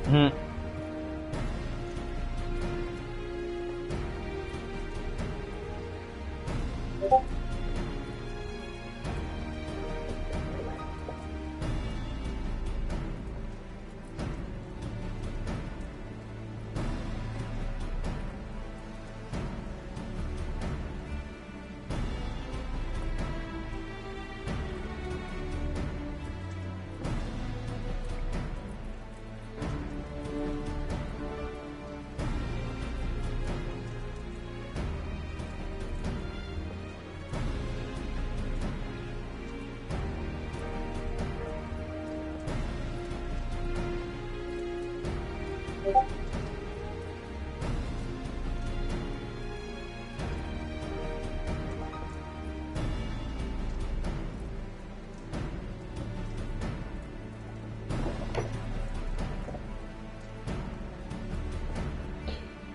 Hmm.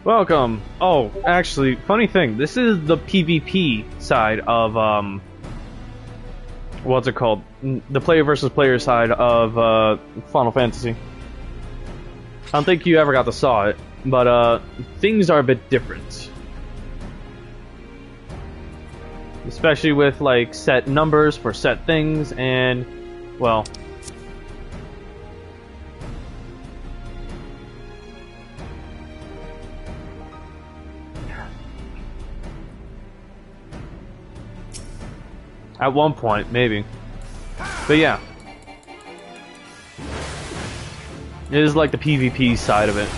Welcome. Oh, actually, funny thing. This is the PvP side of what's it called? The player versus player side of Final Fantasy. I don't think you ever got to saw it, but things are a bit different. Especially with like set numbers for set things and well, at one point, maybe. But yeah. It is like the PvP side of it.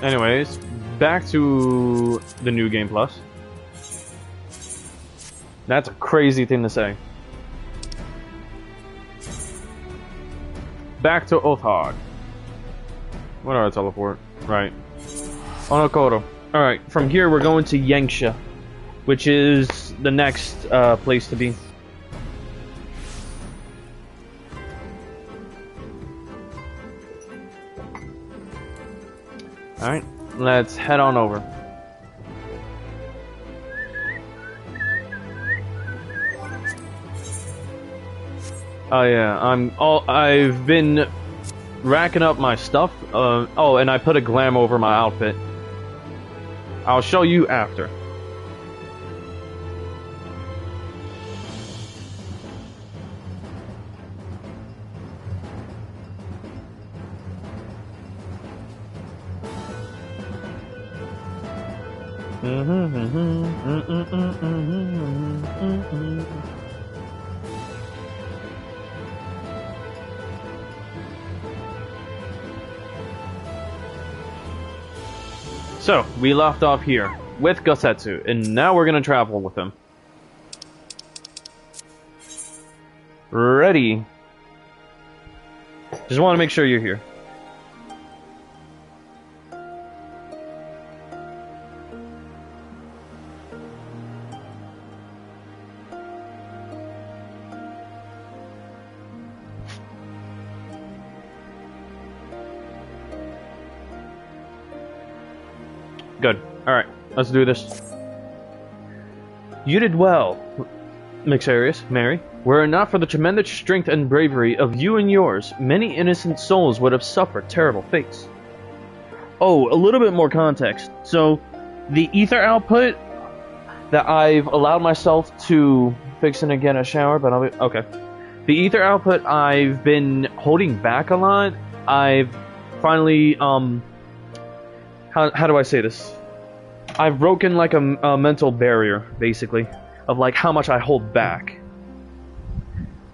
Anyways, back to the New Game Plus. That's a crazy thing to say. Back to Othard. What are I teleport? Right. Onokoro. Alright, from here we're going to Yanxia, which is the next place to be. Alright, let's head on over. Oh yeah, I've been racking up my stuff. Oh, and I put a glam over my outfit. I'll show you after. So, we left off here with Gosetsu, and now we're gonna travel with him. Ready? Just want to make sure you're here. Good. Alright, let's do this. You did well, Mixarius, Mary. Were it not for the tremendous strength and bravery of you and yours, many innocent souls would have suffered terrible fates. Oh, a little bit more context. So, the ether output that I've allowed myself to fix and get a shower, but I'll be... Okay. The ether output I've been holding back a lot. I've finally, how do I say this? I've broken like a mental barrier, basically, of like how much I hold back,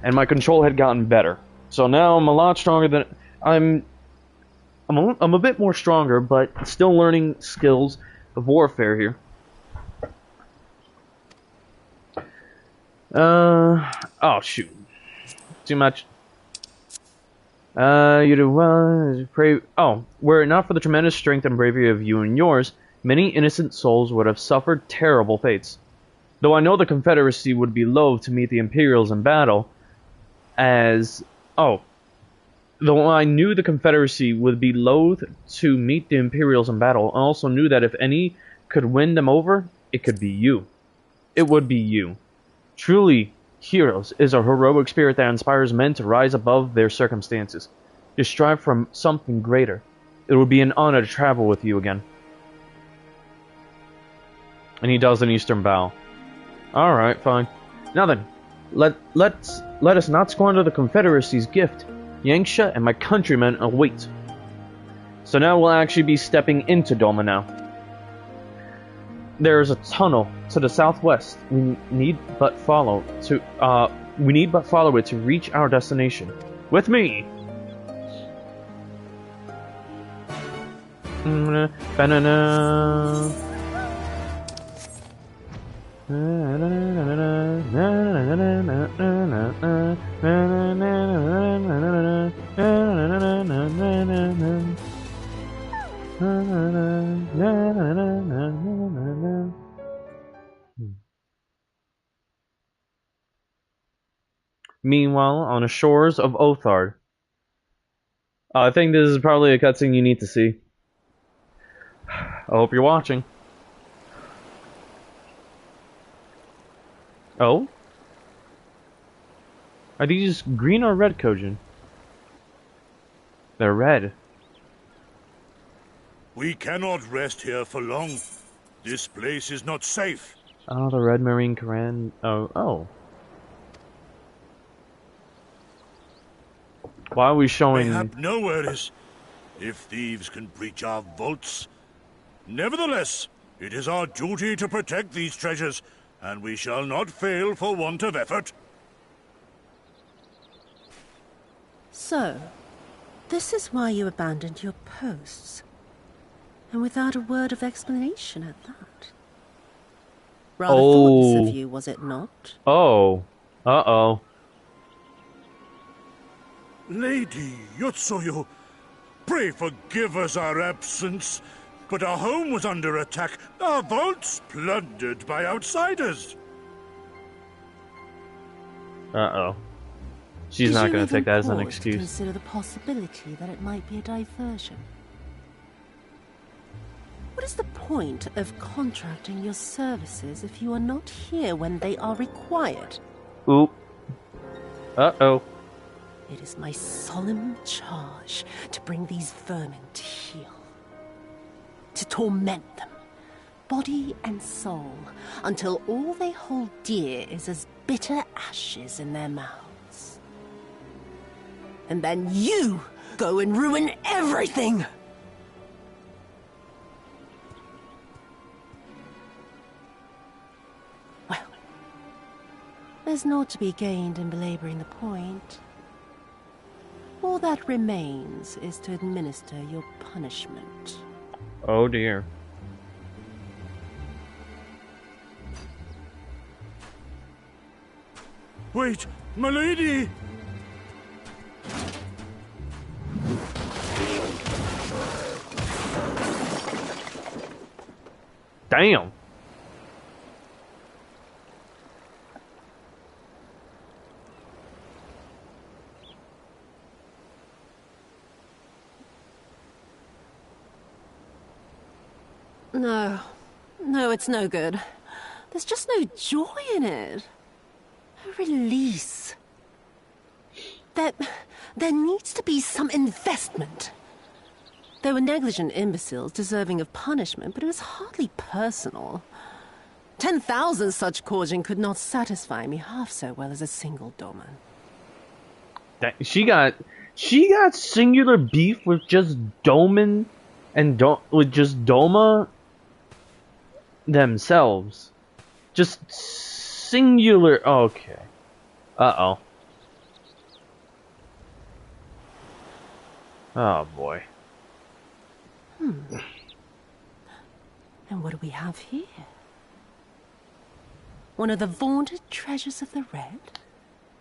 and my control had gotten better. So now I'm a lot stronger than I'm a bit more stronger, but still learning skills of warfare here. Oh shoot, too much. You do well. Pray. Oh, were it not for the tremendous strength and bravery of you and yours, many innocent souls would have suffered terrible fates. Though I know the Confederacy would be loath to meet the Imperials in battle, though I knew the Confederacy would be loath to meet the Imperials in battle, I also knew that if any could win them over, it could be you. It would be you. Truly, heroes is a heroic spirit that inspires men to rise above their circumstances, to strive for something greater. It would be an honor to travel with you again. And he does an Eastern bow. Alright, fine. Now then, let us not squander the Confederacy's gift. Yanxia and my countrymen await. So now we'll actually be stepping into Doma now. There is a tunnel to the southwest. We need but follow it to reach our destination. With me. Meanwhile, on the shores of Othard. I think this is probably a cutscene you need to see. I hope you're watching. Oh? Are these green or red Kojin? They're red. We cannot rest here for long. This place is not safe. Oh, the Red Marine Command. Oh. Why are we showing... Mayhap nowhere is, if thieves can breach our vaults. Nevertheless, it is our duty to protect these treasures, and we shall not fail for want of effort. So, this is why you abandoned your posts. And without a word of explanation at that. Rather thoughtless of you, was it not? Oh. Uh-oh. Lady Yotsuyu, pray forgive us our absence, but our home was under attack, our vaults plundered by outsiders. Uh-oh. She's not going to take that as an excuse. Consider the possibility that it might be a diversion. What is the point of contracting your services if you are not here when they are required? Oop. Uh-oh. It is my solemn charge to bring these vermin to heel. To torment them, body and soul, until all they hold dear is as bitter ashes in their mouths. And then you go and ruin everything! Well, there's naught to be gained in belaboring the point. All that remains is to administer your punishment. Oh dear. Wait, my lady! Damn. No, it's no good. There's just no joy in it. No release. There needs to be some investment. There were negligent imbeciles deserving of punishment, but it was hardly personal. 10,000 such Korjin could not satisfy me half so well as a single Doman. She got singular beef with just Doman And with just Doma themselves. Just singular. Okay. Uh-oh. Oh, boy. And what do we have here? One of the vaunted treasures of the Red?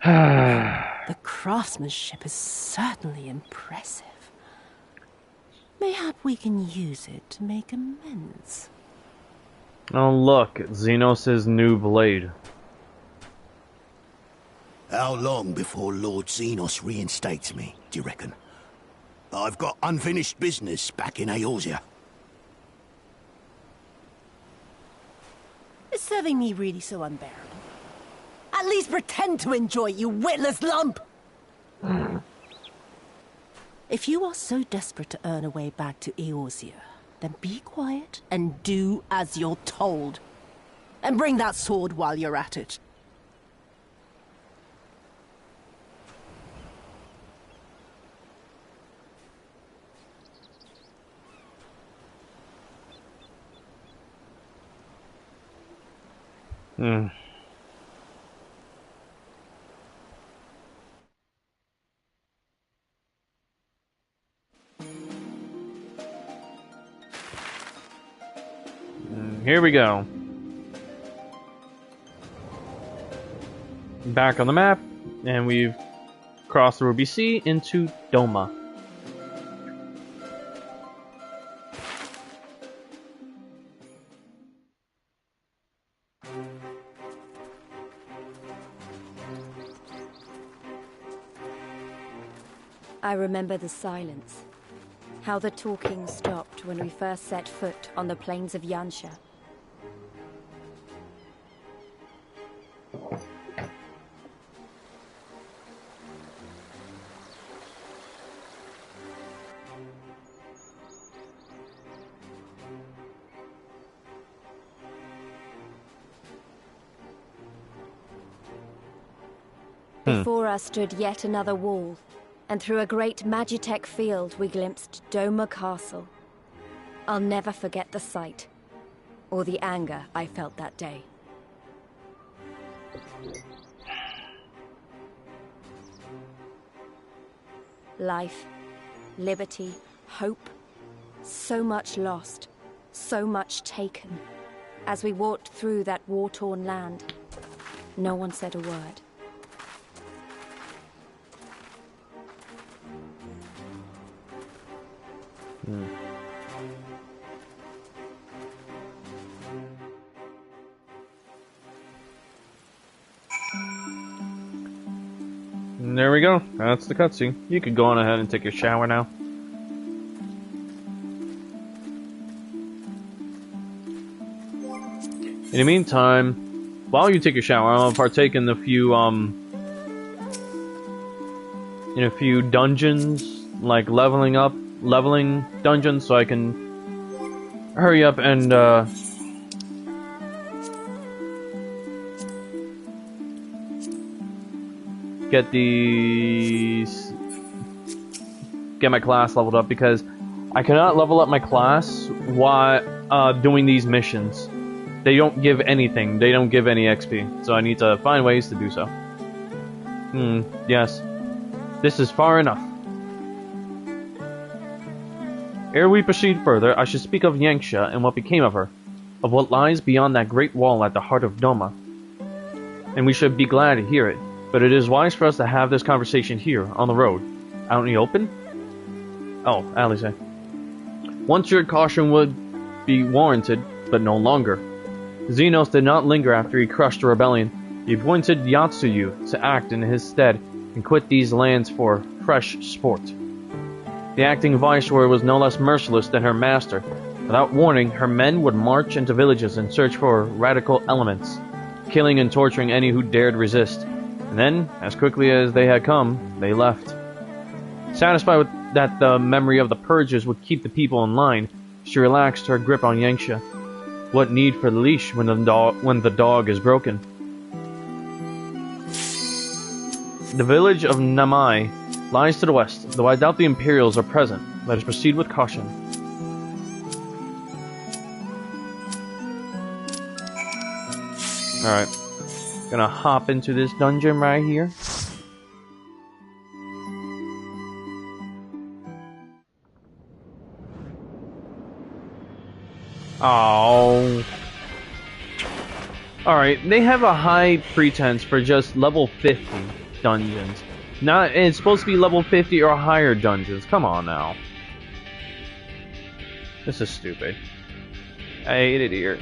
The craftsmanship is certainly impressive. Mayhap we can use it to make amends. Oh, look. Xenos' new blade. How long before Lord Xenos reinstates me, do you reckon? I've got unfinished business back in Eorzea. Is serving me really so unbearable? At least pretend to enjoy it, you witless lump! If you are so desperate to earn a way back to Eorzea, then be quiet and do as you're told. And bring that sword while you're at it. Here we go. Back on the map, and we've crossed the Ruby Sea into Doma. I remember the silence. How the talking stopped when we first set foot on the plains of Yansha. Before us stood yet another wall, and through a great Magitech field we glimpsed Doma Castle. I'll never forget the sight, or the anger I felt that day. Life, liberty, hope, so much lost, so much taken. As we walked through that war-torn land, no one said a word. And there we go. That's the cutscene. You could go on ahead and take your shower now. In the meantime, while you take your shower, I'm gonna partake in a few dungeons, like leveling dungeons, so I can hurry up and get my class leveled up, because I cannot level up my class while doing these missions. They don't give anything. They don't give any XP, so I need to find ways to do so. Yes. This is far enough. Ere we proceed further, I should speak of Yanxia and what became of her, of what lies beyond that great wall at the heart of Doma. And we should be glad to hear it, but it is wise for us to have this conversation here, on the road. Out in the open? Oh, Alice. Once your caution would be warranted, but no longer. Xenos did not linger after he crushed the rebellion. He appointed Yatsuyu to act in his stead and quit these lands for fresh sport. The acting viceroy was no less merciless than her master. Without warning, her men would march into villages in search for radical elements, killing and torturing any who dared resist. And then, as quickly as they had come, they left. Satisfied with that the memory of the purges would keep the people in line, she relaxed her grip on Yanxia. What need for the leash when the dog is broken? The village of Namai lies to the west, though I doubt the Imperials are present. Let us proceed with caution. Alright. Gonna hop into this dungeon right here. Oh. Alright, they have a high pretense for just level 50 dungeons. Not, and it's supposed to be level 50 or higher dungeons. Come on now. This is stupid. I hate it here.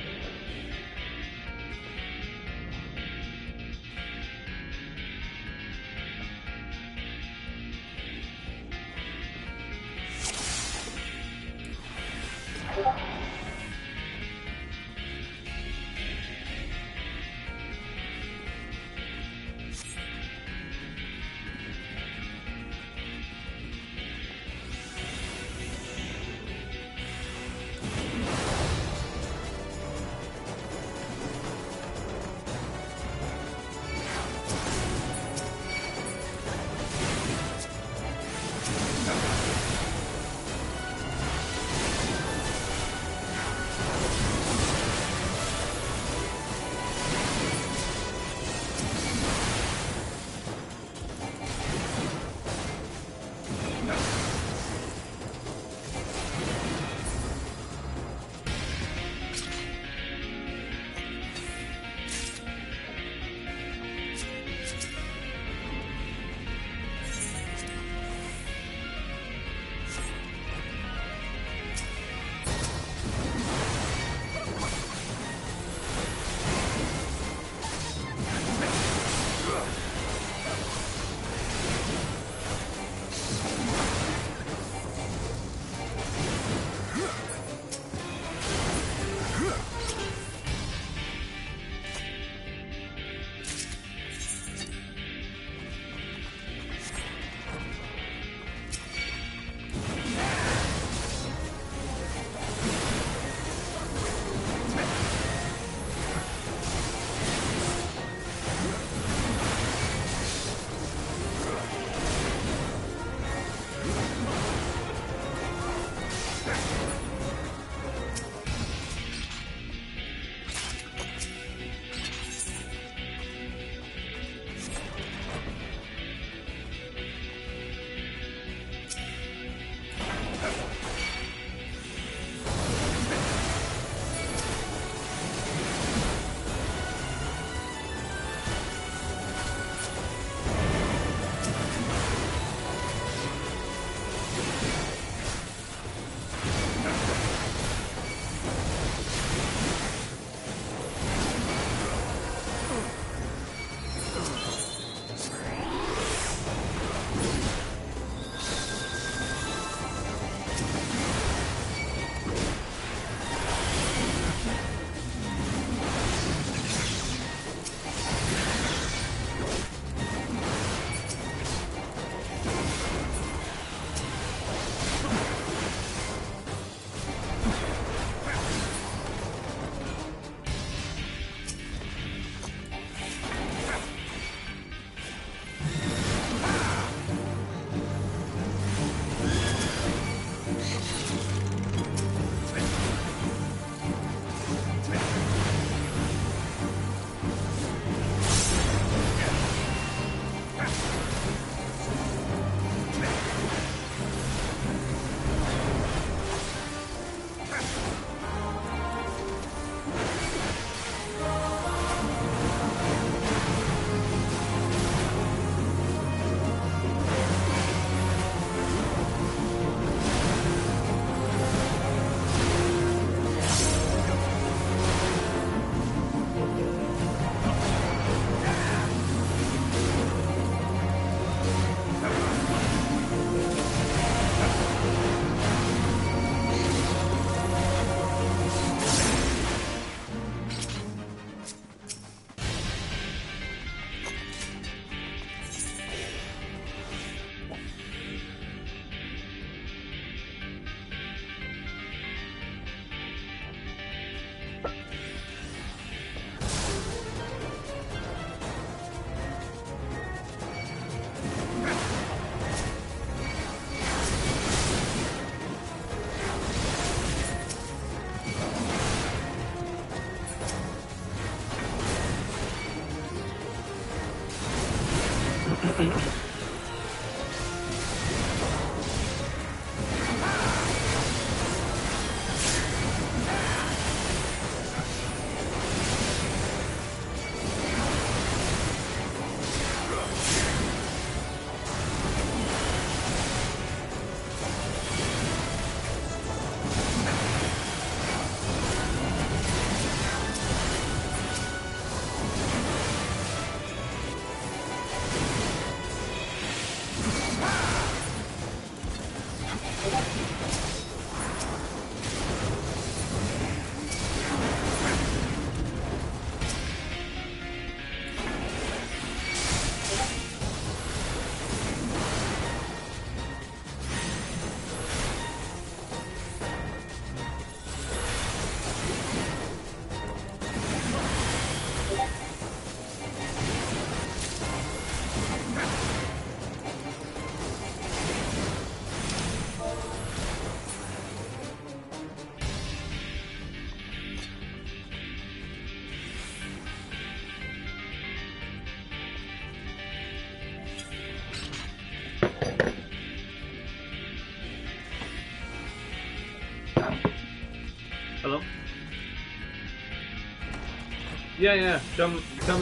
Yeah. Coming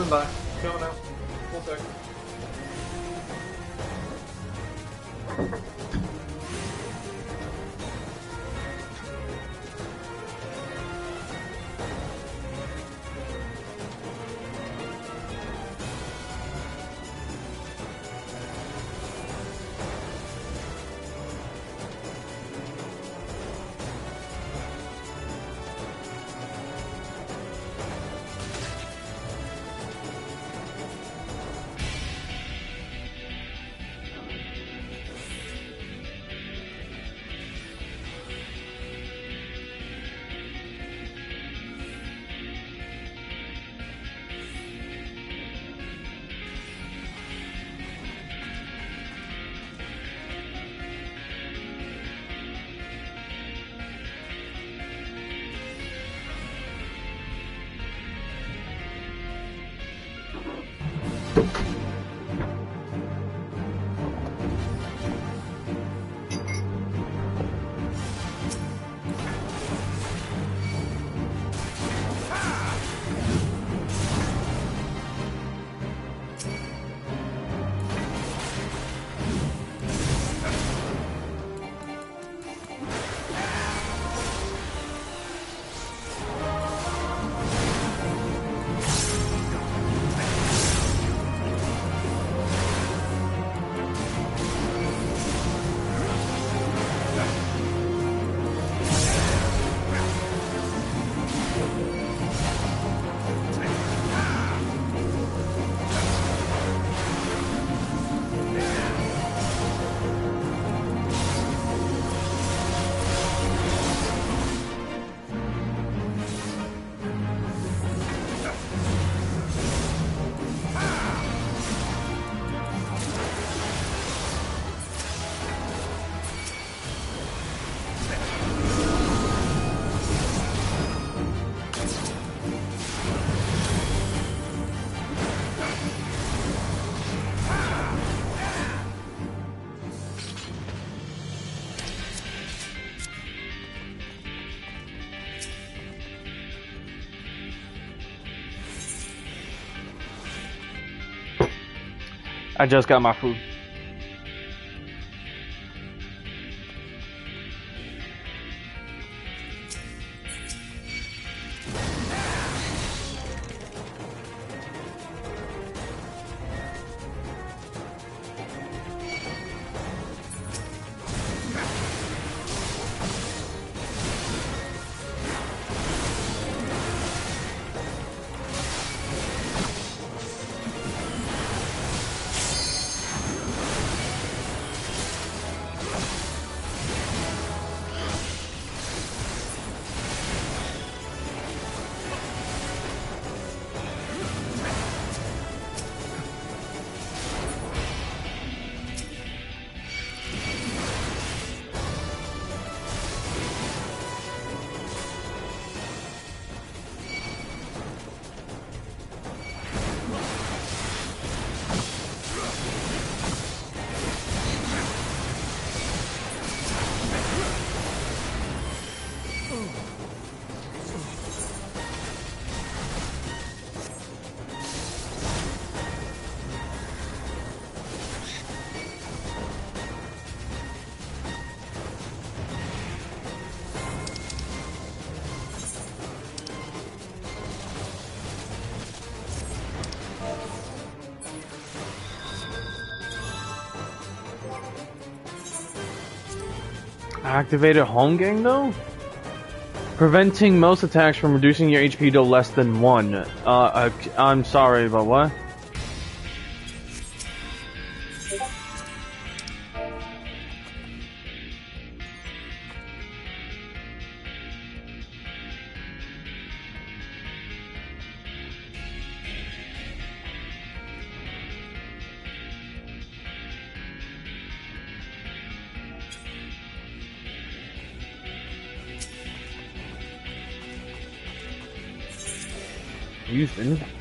by. Coming out. 1 second. I just got my food. Activated home gang though? Preventing most attacks from reducing your HP to less than 1. I'm sorry, but what?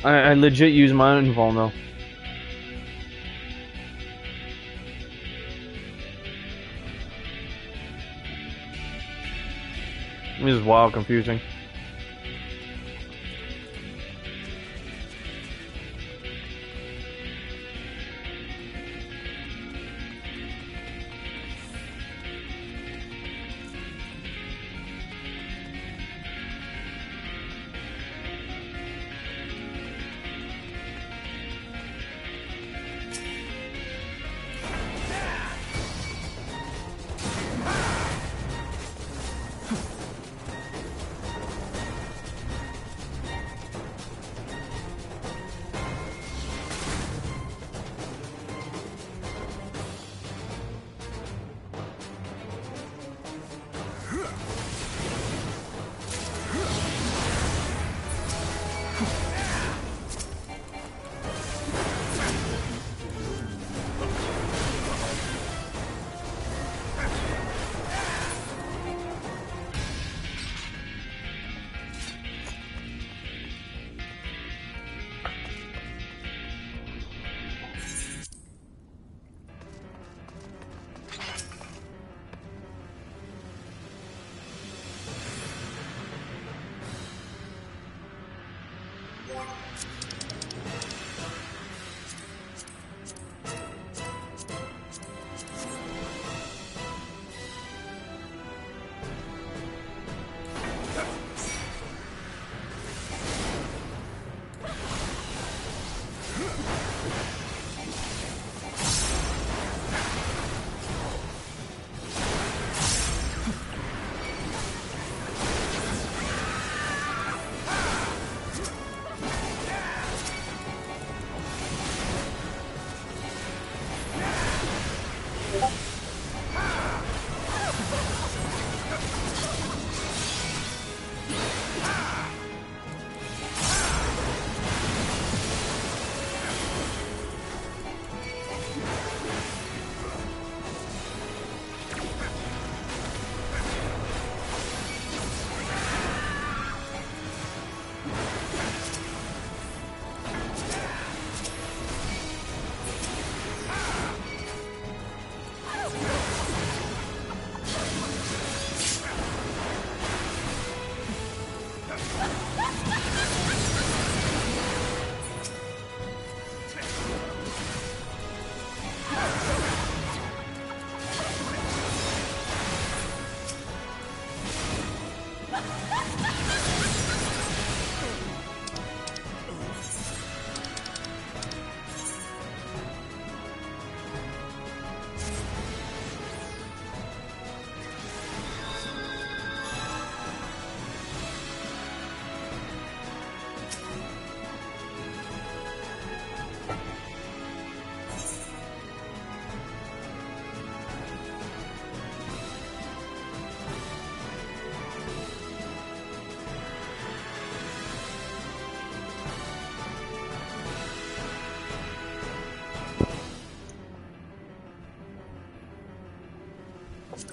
I legit use my invul though. This is wild confusing.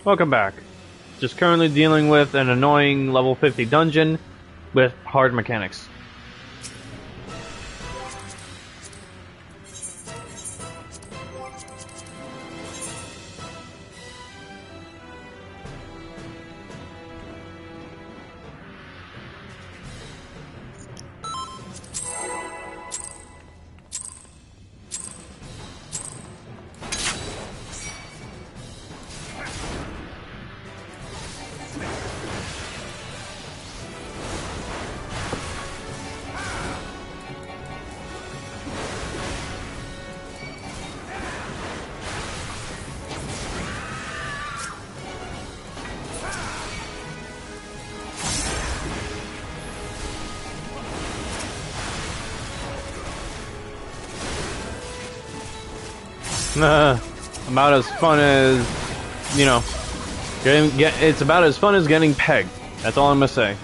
Welcome back. Just currently dealing with an annoying level 50 dungeon with hard mechanics. About as fun as, you know, it's about as fun as getting pegged. That's all I'm gonna say.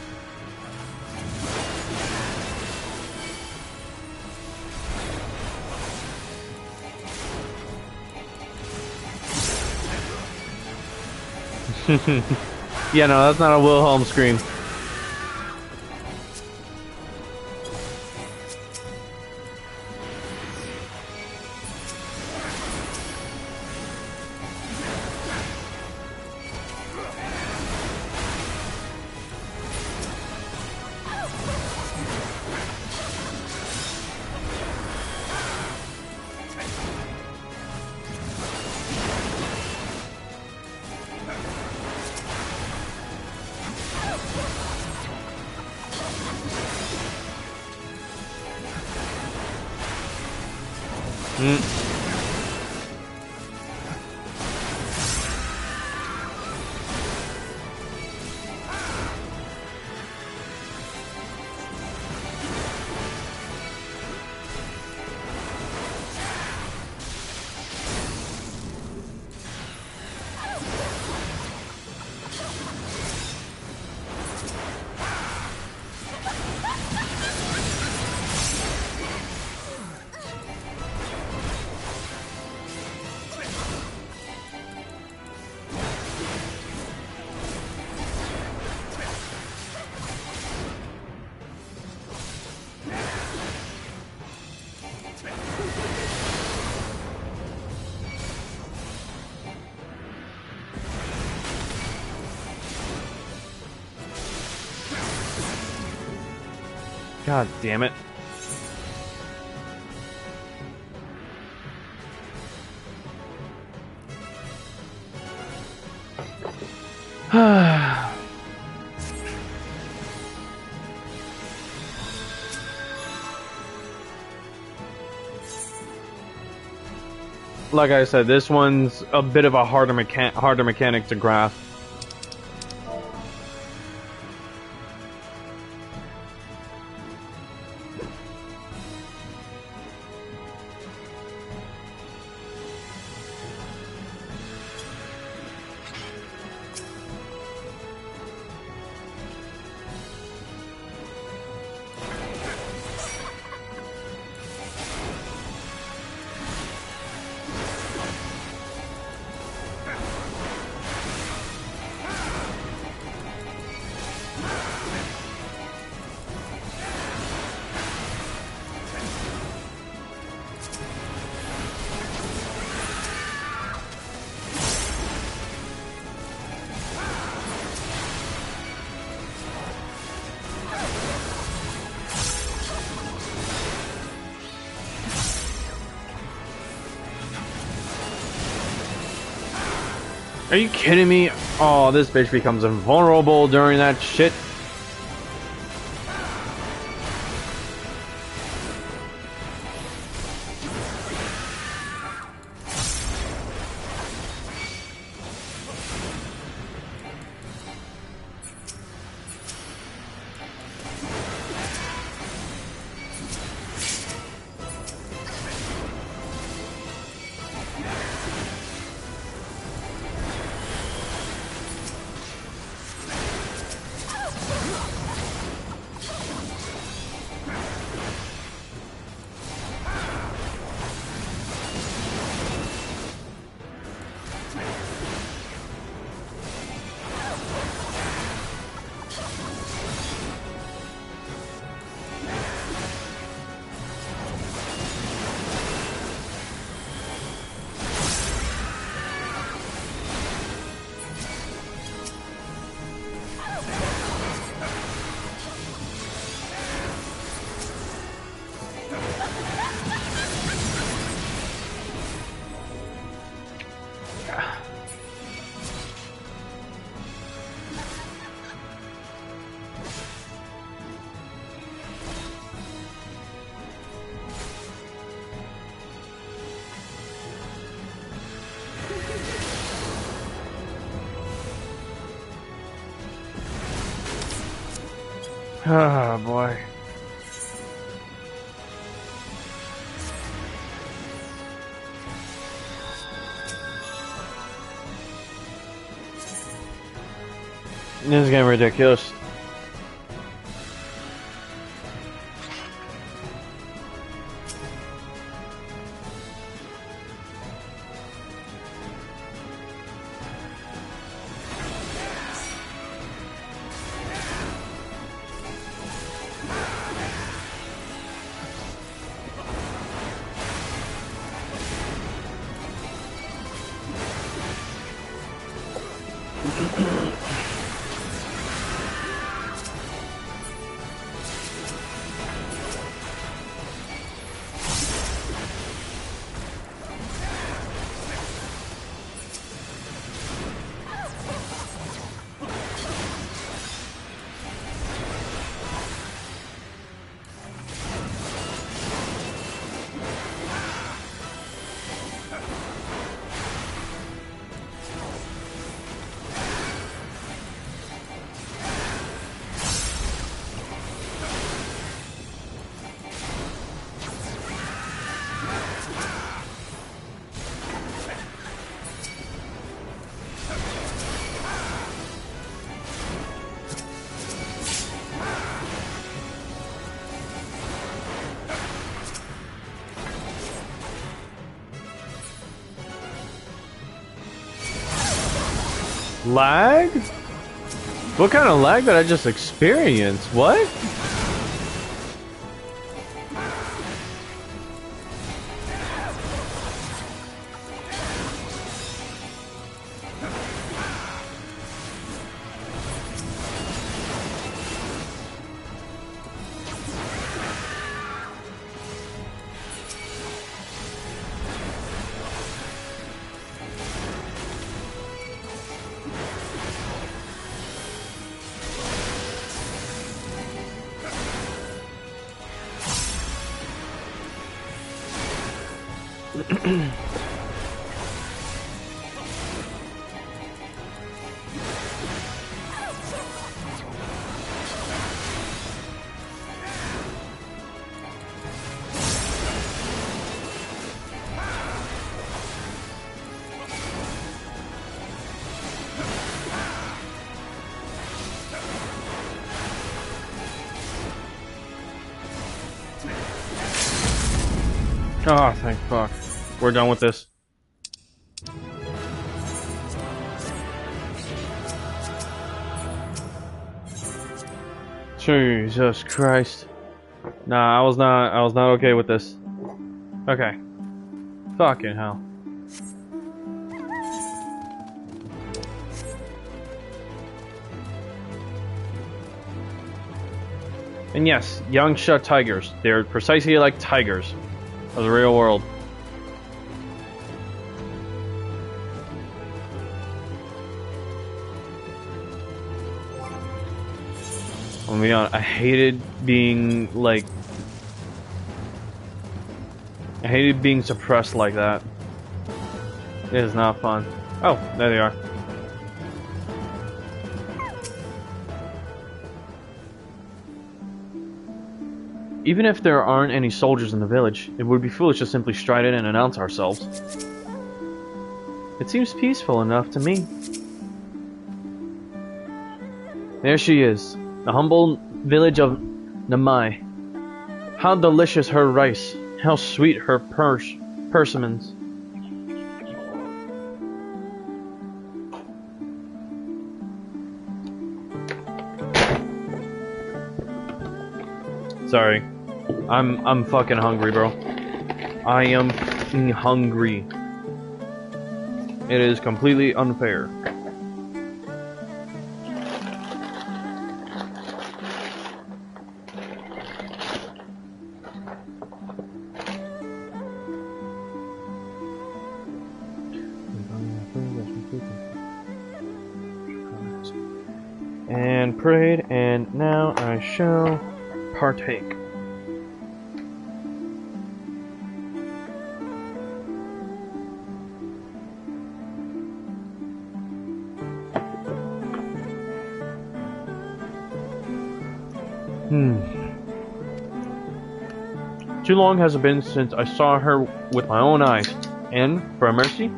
Yeah, no, that's not a Wilhelm scream. God damn it. Like I said, this one's a bit of a harder mechanic to grasp. Are you kidding me? Oh, this bitch becomes invulnerable during that shit. Ah, boy. This is getting ridiculous. Lag? What kind of lag did I just experience? What? Oh, thank fuck. We're done with this. Jesus Christ. Nah, I was not okay with this. Okay. Fucking hell. And yes, young shut tigers. They're precisely like tigers of the real world. I'll be honest, I hated being like... I hated being suppressed like that. It is not fun. Oh, there they are. Even if there aren't any soldiers in the village, it would be foolish to simply stride in and announce ourselves. It seems peaceful enough to me. There she is, the humble village of Namai. How delicious her rice, how sweet her persimmons. Sorry. I'm fucking hungry, bro. I am fucking hungry. It is completely unfair. And prayed, and now I shall partake. Too long has it been since I saw her with my own eyes, and, for a mercy,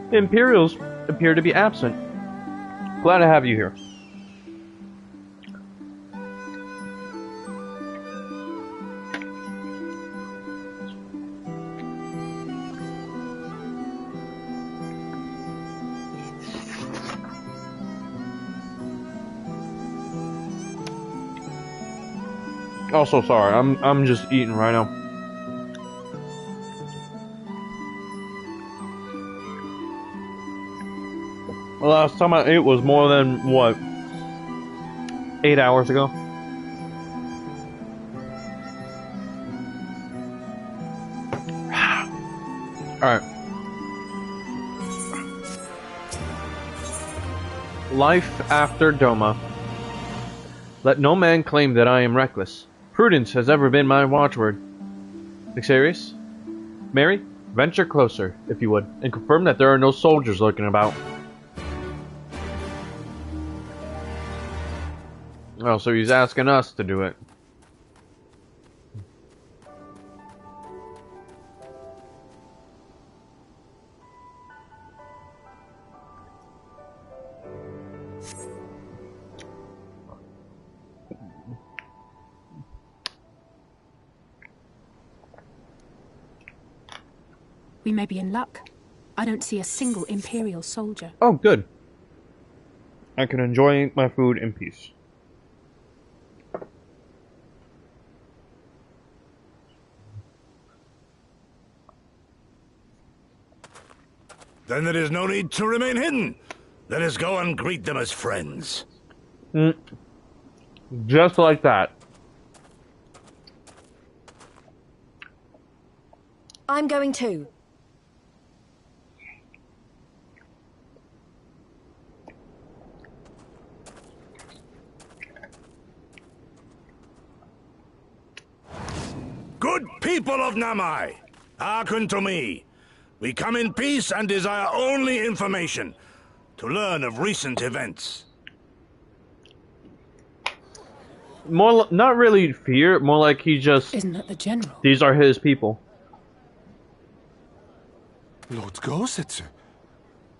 the Imperials appear to be absent. Glad to have you here. Also, sorry, I'm just eating right now. The last time I ate was more than, what, 8 hours ago? Alright. Life after Doma. Let no man claim that I am reckless. Prudence has ever been my watchword. Xerius? Mary, venture closer, if you would, and confirm that there are no soldiers lurking about. Oh, so he's asking us to do it. We may be in luck. I don't see a single Imperial soldier. Oh, good. I can enjoy my food in peace. Then there is no need to remain hidden. Let us go and greet them as friends. Just like that. I'm going too. Good people of Namai, hearken to me. We come in peace and desire only information to learn of recent events. More, not really fear, more like he just... Isn't that the general? These are his people. Lord Gorsetsu,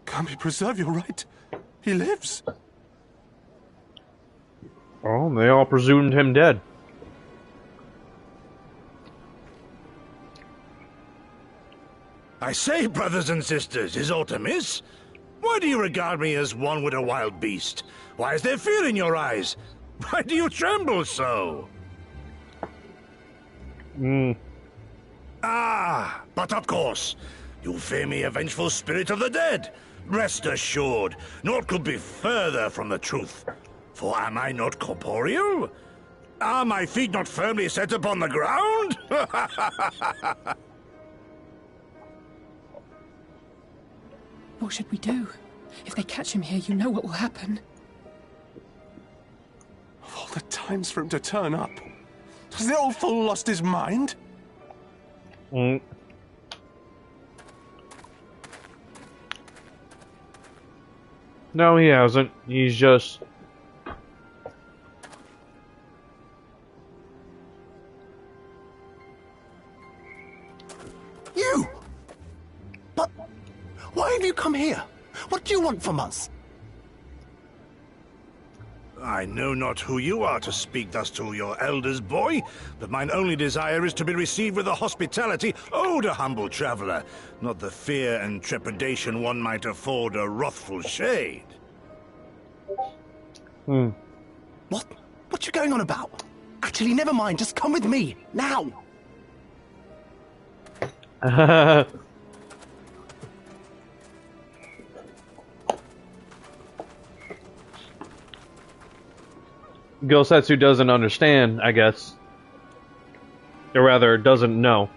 can't we preserve your right? He lives. Oh, they all presumed him dead. I say, brothers and sisters, is aught amiss? Why do you regard me as one with a wild beast? Why is there fear in your eyes? Why do you tremble so? Ah, but of course, you fear me, a vengeful spirit of the dead. Rest assured, naught could be further from the truth. For am I not corporeal? Are my feet not firmly set upon the ground? What should we do? If they catch him here, you know what will happen. Of all the times for him to turn up, has the old fool lost his mind? No, he hasn't. He's just... You! But why have you come here? What do you want from us? I know not who you are to speak thus to your elders, boy, but mine only desire is to be received with the hospitality owed a humble traveler, not the fear and trepidation one might afford a wrathful shade. What? What you going on about? Actually, never mind. Just come with me, now! Gosetsu doesn't understand, I guess. Or rather, doesn't know.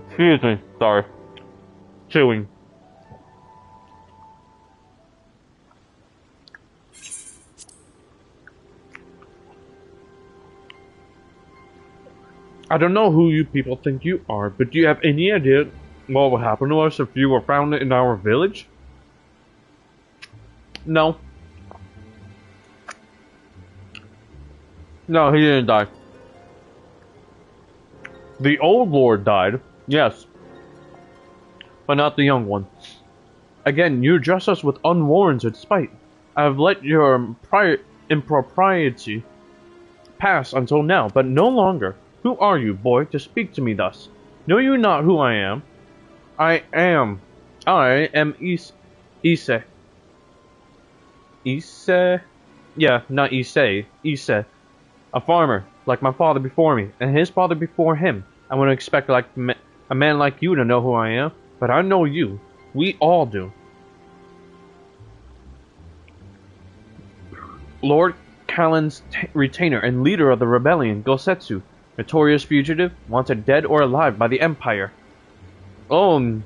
Excuse me, sorry. Chewing. I don't know who you people think you are, but do you have any idea what would happen to us if you were found in our village? No. No, he didn't die. The old lord died, yes. But not the young one. Again, you address us with unwarranted spite. I have let your impropriety pass until now, but no longer. Who are you, boy, to speak to me thus? Know you not who I am? I am Ise. Ise? Yeah, not Ise. Ise. A farmer, like my father before me, and his father before him. I wouldn't expect a man like you to know who I am, but I know you. We all do. Lord Kalin's retainer and leader of the rebellion, Gosetsu. Notorious fugitive, wanted dead or alive by the Empire. Oh.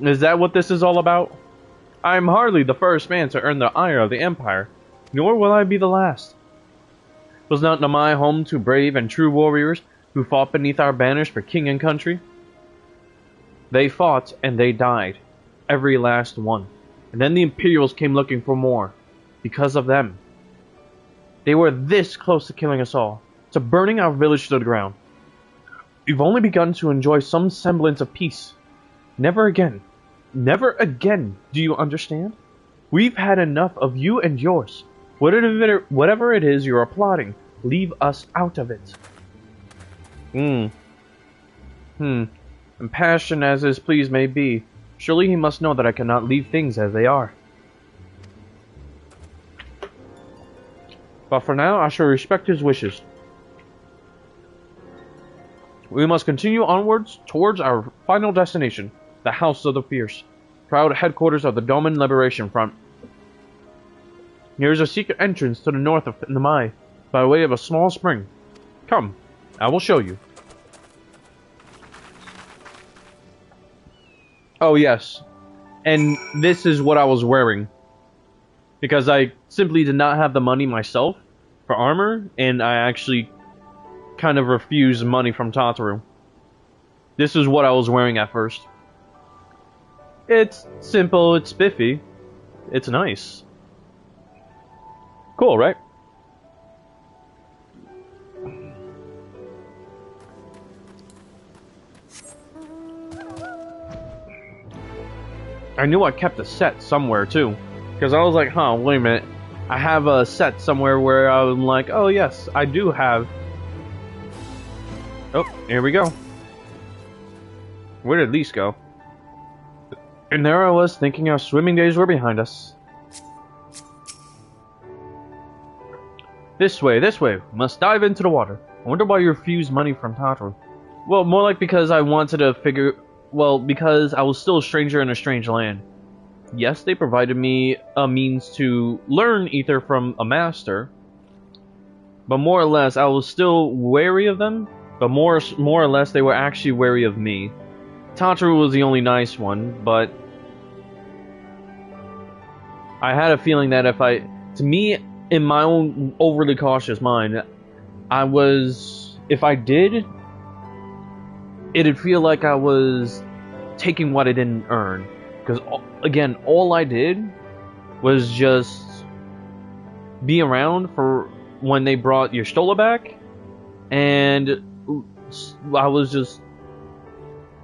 Is that what this is all about? I am hardly the first man to earn the ire of the Empire, nor will I be the last. Was not Namai home to brave and true warriors who fought beneath our banners for king and country? They fought and they died, every last one. And then the Imperials came looking for more, because of them. They were this close to killing us all, to burning our village to the ground. We've only begun to enjoy some semblance of peace. Never again. Never again, do you understand? We've had enough of you and yours. Whatever it is you're applauding, leave us out of it. Impassioned as his pleas may be, surely he must know that I cannot leave things as they are. But for now, I shall respect his wishes. We must continue onwards towards our final destination, the House of the Fierce, proud headquarters of the Doman Liberation Front. There is a secret entrance to the north of Namai, by way of a small spring. Come, I will show you. Oh yes, and this is what I was wearing, because I simply did not have the money myself for armor, and I actually kind of refused money from Tataru. This is what I was wearing at first. It's simple, it's spiffy, it's nice. Cool, right? I knew I kept a set somewhere too, because I was like, huh, wait a minute. I have a set somewhere where I'm like, oh yes, I do have. Oh, here we go. Where did Lise go? And there I was, thinking our swimming days were behind us. This way, this way. Must dive into the water. I wonder why you refused money from Tataru. Well, more like because I wanted to figure... Well, because I was still a stranger in a strange land. Yes, they provided me a means to learn Ether from a master. But more or less, I was still wary of them. But more or less, they were actually wary of me. Tataru was the only nice one, but... I had a feeling that if I... To me, in my own overly cautious mind, I was... If I did... It'd feel like I was taking what I didn't earn. Because, again, all I did was just be around for when they brought your Stola back, and I was just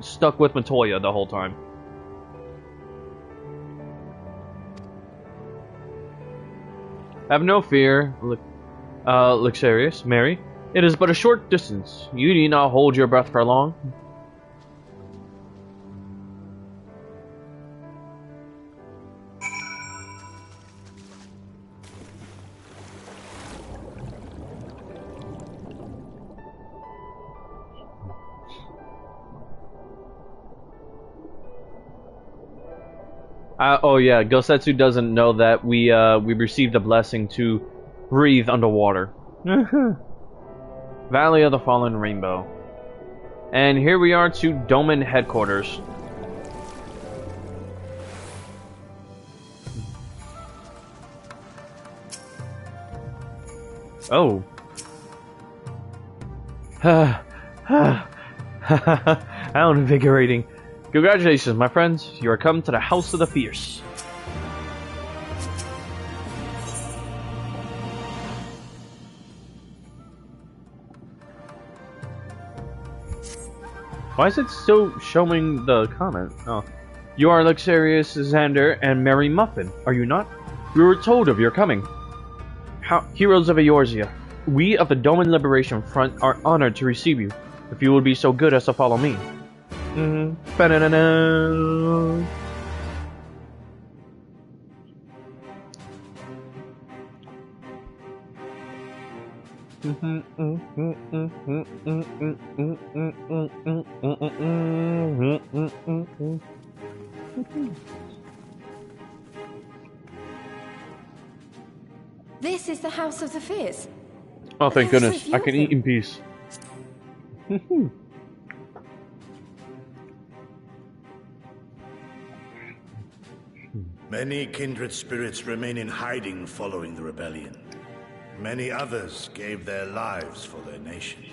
stuck with Matoya the whole time. Have no fear, Luxarius, Mary. It is but a short distance. You need not hold your breath for long. Oh yeah, Gosetsu doesn't know that we received a blessing to breathe underwater. Valley of the Fallen Rainbow. And here we are to Doman headquarters. Oh. How invigorating. Congratulations, my friends. You are come to the House of the Fierce. Why is it still showing the comment? Oh. You are Luxurious Xander and Mary Muffin, are you not? We were told of your coming. Heroes of Eorzea, we of the Doman Liberation Front are honored to receive you, if you would be so good as to follow me. Ba-na-na-na. This is the House of the Fierce. Oh, thank That's so goodness. I can eat in peace. Many kindred spirits remain in hiding following the rebellion. Many others gave their lives for their nation.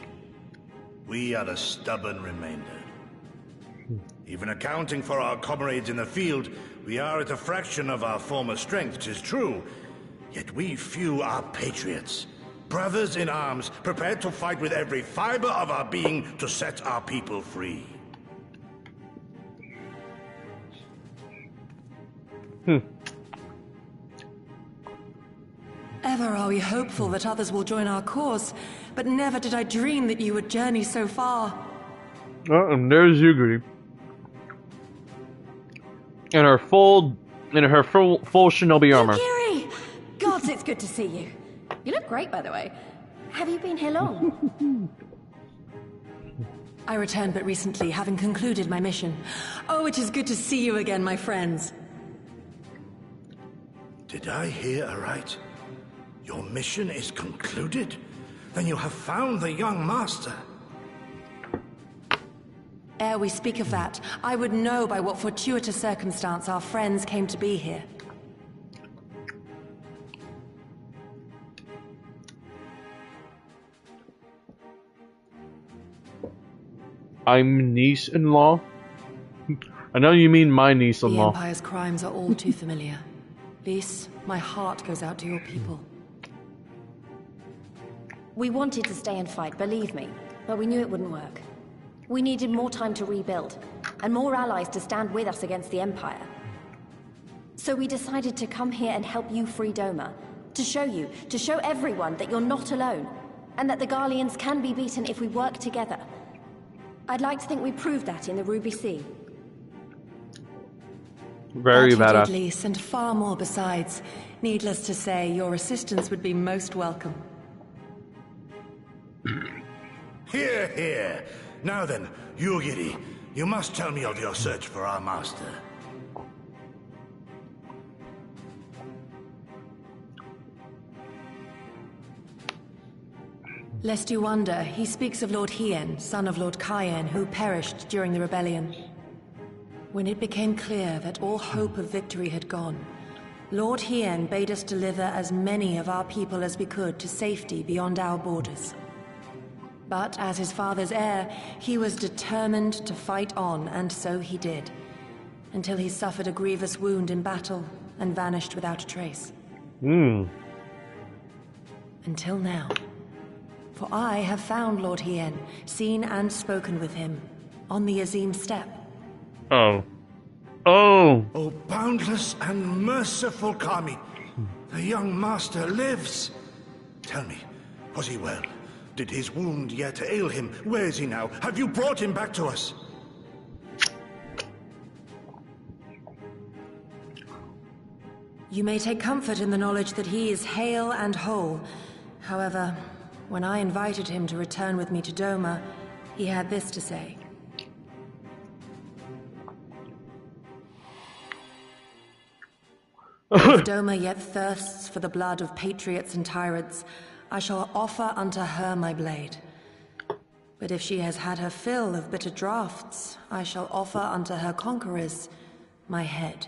We are the stubborn remainder. Even accounting for our comrades in the field, we are at a fraction of our former strength, 'tis true. Yet we few are patriots. Brothers in arms, prepared to fight with every fiber of our being to set our people free. Ever are we hopeful that others will join our cause, but never did I dream that you would journey so far. Oh, and there's Yuguri. In her full shinobi armor. Yukiri! Gods, it's good to see you. You look great, by the way. Have you been here long? I returned but recently, having concluded my mission. Oh, it is good to see you again, my friends. Did I hear aright? Your mission is concluded? Then you have found the young master. Ere we speak of that, I would know by what fortuitous circumstance our friends came to be here. I'm niece-in-law? I know you mean my The niece-in-law. Empire's crimes are all too familiar. Lys, my heart goes out to your people. We wanted to stay and fight, believe me, but we knew it wouldn't work. We needed more time to rebuild, and more allies to stand with us against the Empire. So we decided to come here and help you free Doma. To show everyone that you're not alone, and that the Garleans can be beaten if we work together. I'd like to think we proved that in the Ruby Sea. Very That you badass. did, Lys, and far more besides. Needless to say, your assistance would be most welcome. Hear, hear. Now then, Yugiri, you must tell me of your search for our master. Lest you wonder, he speaks of Lord Hien, son of Lord Cayenne, who perished during the rebellion. When it became clear that all hope of victory had gone, Lord Hien bade us deliver as many of our people as we could to safety beyond our borders. But as his father's heir, he was determined to fight on, and so he did, until he suffered a grievous wound in battle and vanished without a trace. Until now. For I have found Lord Hien, seen and spoken with him, on the Azim Steppe. Oh. Oh! Oh, boundless and merciful Kami, the young master lives. Tell me, was he well? Did his wound yet ail him? Where is he now? Have you brought him back to us? You may take comfort in the knowledge that he is hale and whole. However, when I invited him to return with me to Doma, he had this to say. If Doma yet thirsts for the blood of patriots and tyrants, I shall offer unto her my blade. But if she has had her fill of bitter draughts, I shall offer unto her conquerors my head.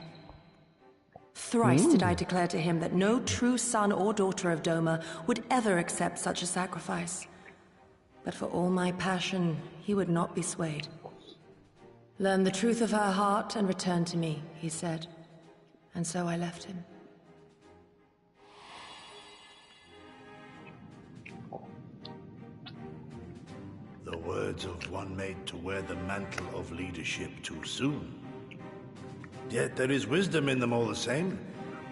Thrice did I declare to him that no true son or daughter of Doma would ever accept such a sacrifice. But for all my passion, he would not be swayed. Learn the truth of her heart and return to me, he said. And so I left him. The words of one made to wear the mantle of leadership too soon. Yet there is wisdom in them all the same.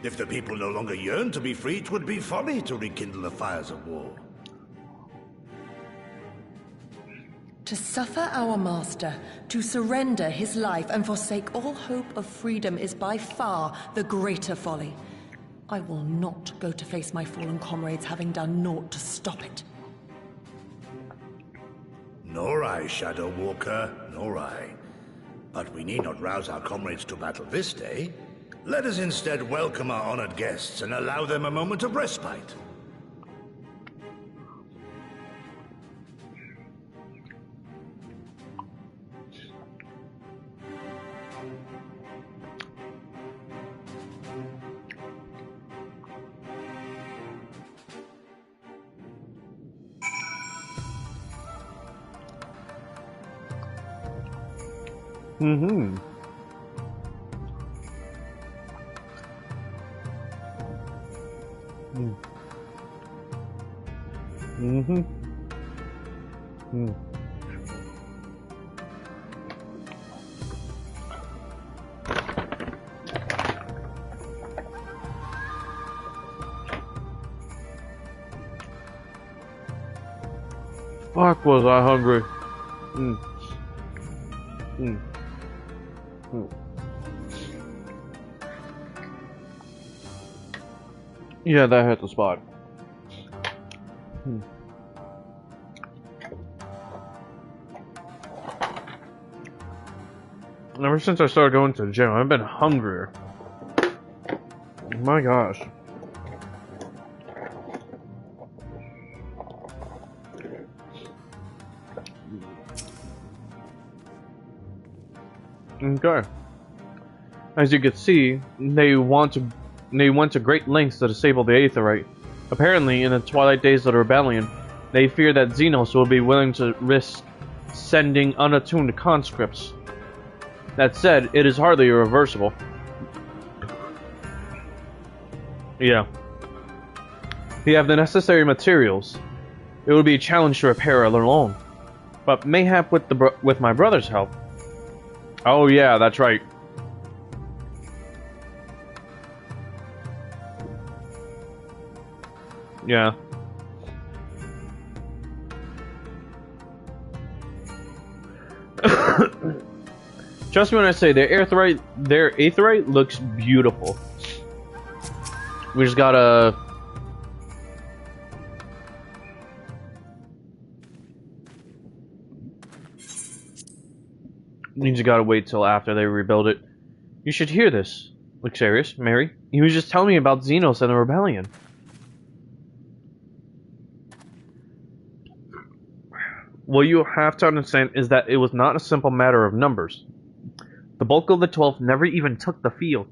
If the people no longer yearn to be free, 'twould be folly to rekindle the fires of war. To suffer our master, to surrender his life and forsake all hope of freedom is by far the greater folly. I will not go to face my fallen comrades having done naught to stop it. Nor I, Shadow Walker, nor I. But we need not rouse our comrades to battle this day. Let us instead welcome our honored guests and allow them a moment of respite. Mm-hmm. Mm-hmm. Mm. Fuck, was I hungry. Mm. Mm. Mm. Yeah, that hit the spot. Hmm. Ever since I started going to the gym, I've been hungrier. My gosh. Okay. As you can see, they went to great lengths to disable the Aetheryte. Apparently, in the twilight days of the rebellion, they fear that Xenos will be willing to risk sending unattuned conscripts. That said, it is hardly irreversible. Yeah. We have the necessary materials. It would be a challenge to repair it alone, but mayhap with my brother's help. Oh yeah, that's right. Yeah. Trust me when I say their Aetheryte looks beautiful. We just gotta wait till after they rebuild it. You should hear this, Luxarius, Mary. He was just telling me about Xenos and the rebellion. What you have to understand is that it was not a simple matter of numbers. The bulk of the 12 never even took the field.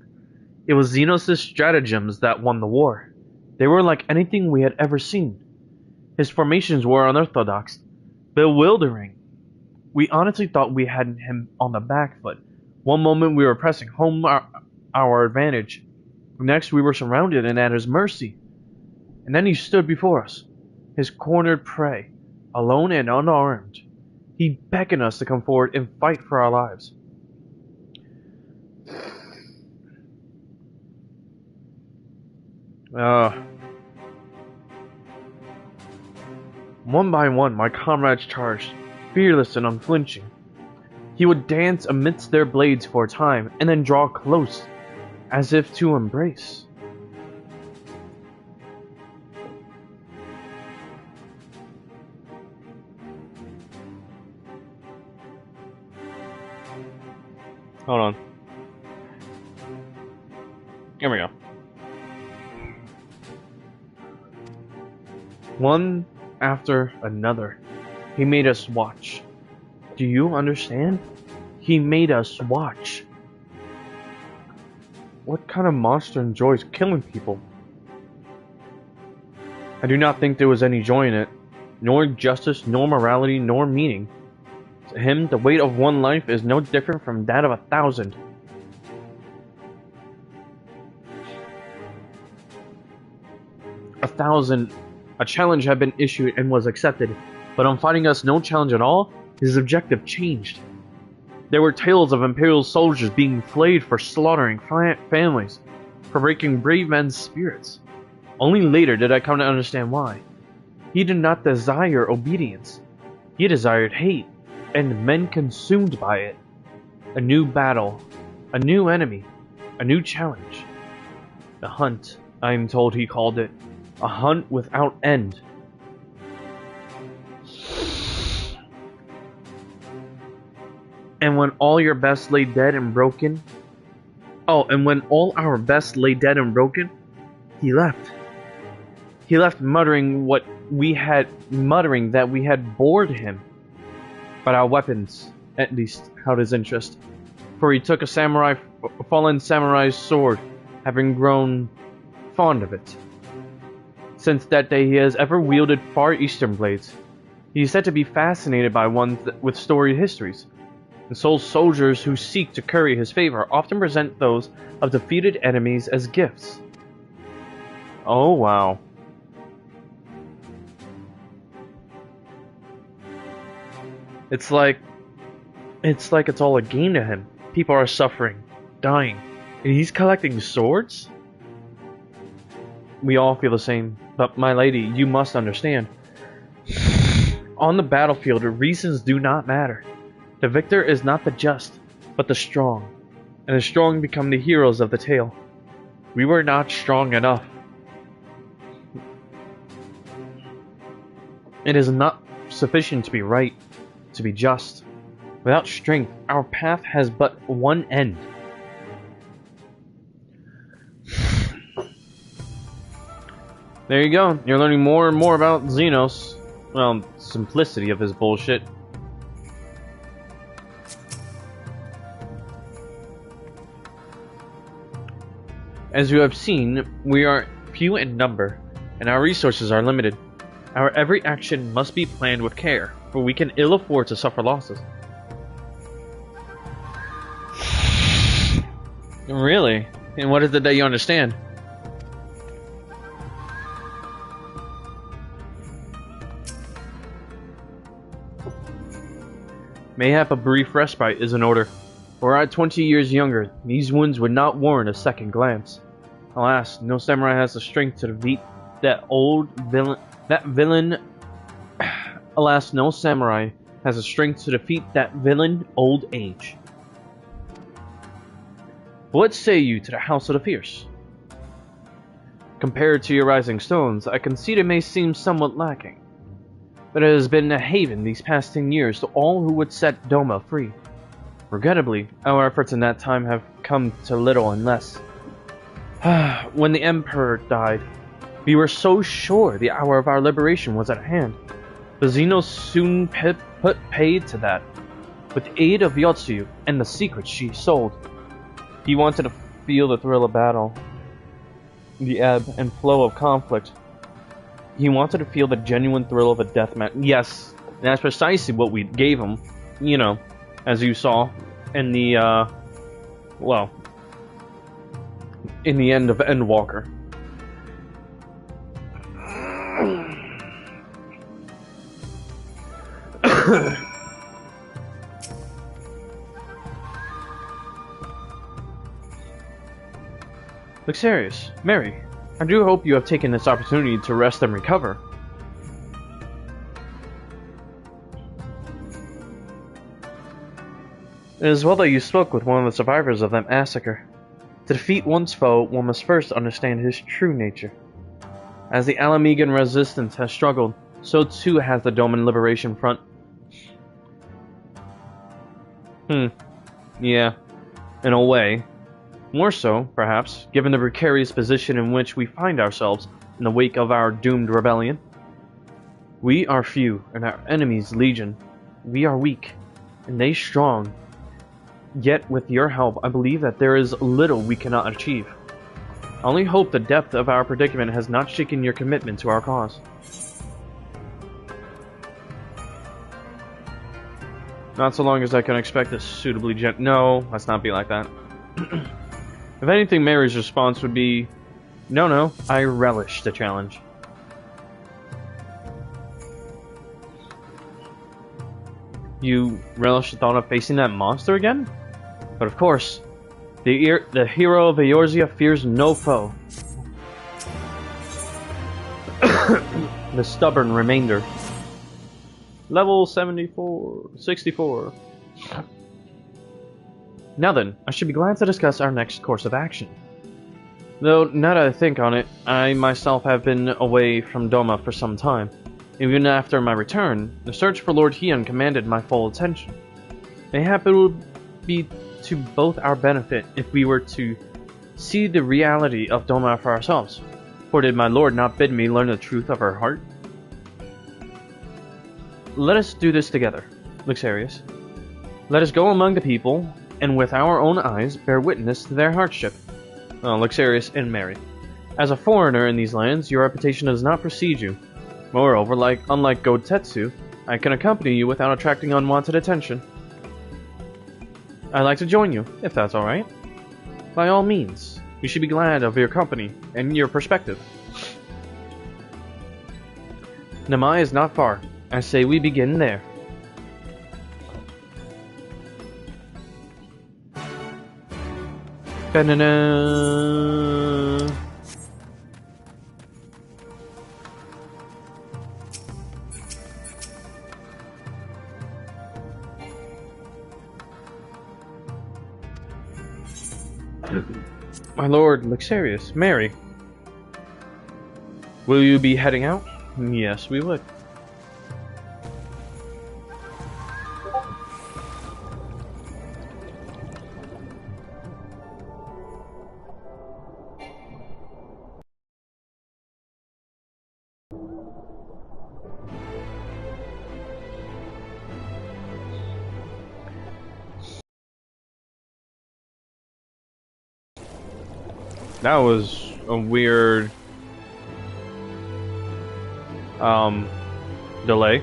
It was Xenos' stratagems that won the war. They were like anything we had ever seen. His formations were unorthodox, bewildering. We honestly thought we had him on the back foot. One moment we were pressing home our advantage. Next we were surrounded and at his mercy. And then he stood before us, his cornered prey, alone and unarmed. He beckoned us to come forward and fight for our lives. One by one, my comrades charged, fearless and unflinching. He would dance amidst their blades for a time, and then draw close, as if to embrace. Hold on. Here we go. One after another, he made us watch. Do you understand? He made us watch. What kind of monster enjoys killing people? I do not think there was any joy in it. nor justice, nor morality, nor meaning. To him, the weight of one life is no different from that of 1,000. A challenge had been issued and was accepted, but on finding us no challenge at all, his objective changed. There were tales of Imperial soldiers being flayed for slaughtering families, for breaking brave men's spirits. Only later did I come to understand why. He did not desire obedience. He desired hate, and men consumed by it. A new battle, a new enemy, a new challenge. The hunt, I am told he called it. A hunt without end. And when all your best lay dead and broken... Oh, and when all our best lay dead and broken, he left. He left muttering that we had bored him. But our weapons, at least, held his interest. For he took a fallen samurai's sword, having grown fond of it. Since that day he has ever wielded Far Eastern blades. He is said to be fascinated by ones with storied histories. And so soldiers who seek to curry his favor often present those of defeated enemies as gifts. Oh wow. It's like it's all a game to him. People are suffering, dying, and he's collecting swords? We all feel the same, but my lady, you must understand. On the battlefield, reasons do not matter. The victor is not the just, but the strong, and the strong become the heroes of the tale. We were not strong enough. It is not sufficient to be right, to be just. Without strength, our path has but one end. There you go. You're learning more and more about Xenos. Well, simplicity of his bullshit. As you have seen, we are few in number, and our resources are limited. Our every action must be planned with care, for we can ill afford to suffer losses. Really? And what is it that you understand? Mayhap a brief respite is in order. Were I 20 years younger, these wounds would not warrant a second glance. Alas, no samurai has the strength to defeat that villain. Alas, no samurai has the strength to defeat that villain old age. What say you to the House of the Fierce? Compared to your Rising Stones, I concede it may seem somewhat lacking. But it has been a haven these past 10 years to all who would set Doma free. Regrettably, our efforts in that time have come to little and less. When the Emperor died, we were so sure the hour of our liberation was at hand. But Xenos soon put paid to that, with the aid of Yotsu and the secrets she sold. He wanted to feel the thrill of battle, the ebb and flow of conflict. He wanted to feel the genuine thrill of a deathmatch. Yes, that's precisely what we gave him. You know, as you saw in the, well, in the end of Endwalker. Luxarius, Mary, I do hope you have taken this opportunity to rest and recover. It is well that you spoke with one of the survivors of that massacre. To defeat one's foe, one must first understand his true nature. As the Alamegan resistance has struggled, so too has the Doman Liberation Front. Yeah, in a way. More so, perhaps, given the precarious position in which we find ourselves in the wake of our doomed rebellion. We are few, and our enemies legion. We are weak, and they strong. Yet, with your help, I believe that there is little we cannot achieve. I only hope the depth of our predicament has not shaken your commitment to our cause. Not so long as I can expect a suitably No, let's not be like that. If anything, Mary's response would be, no, I relish the challenge. You relish the thought of facing that monster again? But of course, the hero of Eorzea fears no foe. The stubborn remainder. Level 64. Now then, I should be glad to discuss our next course of action. Though, now that I think on it, I myself have been away from Doma for some time. Even after my return, the search for Lord Hian commanded my full attention. Mayhap it would be to both our benefit if we were to see the reality of Doma for ourselves. For did my lord not bid me learn the truth of her heart? Let us do this together, Luxarius. Let us go among the people, and with our own eyes bear witness to their hardship. Luxarius and Mary. As a foreigner in these lands, your reputation does not precede you. Moreover, unlike Gotetsu, I can accompany you without attracting unwanted attention. I'd like to join you, if that's alright. By all means, we should be glad of your company and your perspective. Namai is not far. I say we begin there. Ba-na-na. My lord, Luxarius, Mary. Will you be heading out? Yes, we would. That was a weird delay.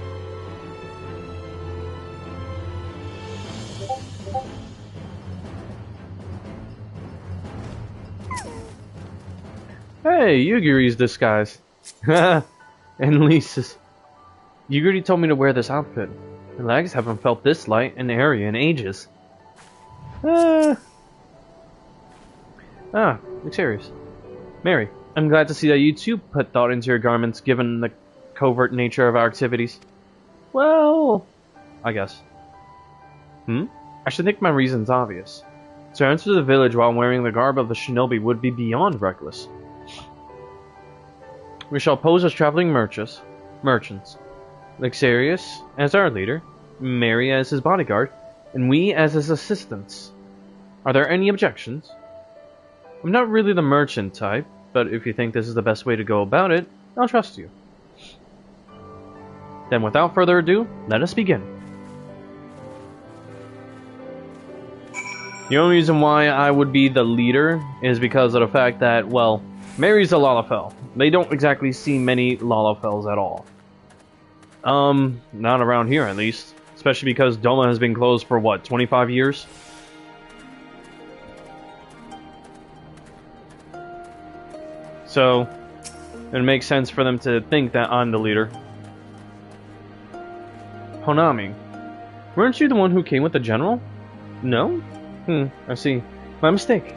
Hey, Yuguri's disguise. And Lisa's. Yuguri told me to wear this outfit. My legs haven't felt this light and airy in ages. Luxarius. Mary, I'm glad to see that you too put thought into your garments given the covert nature of our activities. Well, I guess. I should think my reason's obvious. To enter the village while wearing the garb of the shinobi would be beyond reckless. We shall pose as traveling merchants. Luxarius as our leader, Mary as his bodyguard, and we as his assistants. Are there any objections? I'm not really the merchant type, but if you think this is the best way to go about it, I'll trust you. Then without further ado, let us begin. The only reason why I would be the leader is because of the fact that, well, Mary's a Lalafell. They don't exactly see many Lalafells at all. Not around here at least. Especially because Doma has been closed for what, 25 years? So, it makes sense for them to think that I'm the leader. Honami, weren't you the one who came with the general? No? I see. My mistake.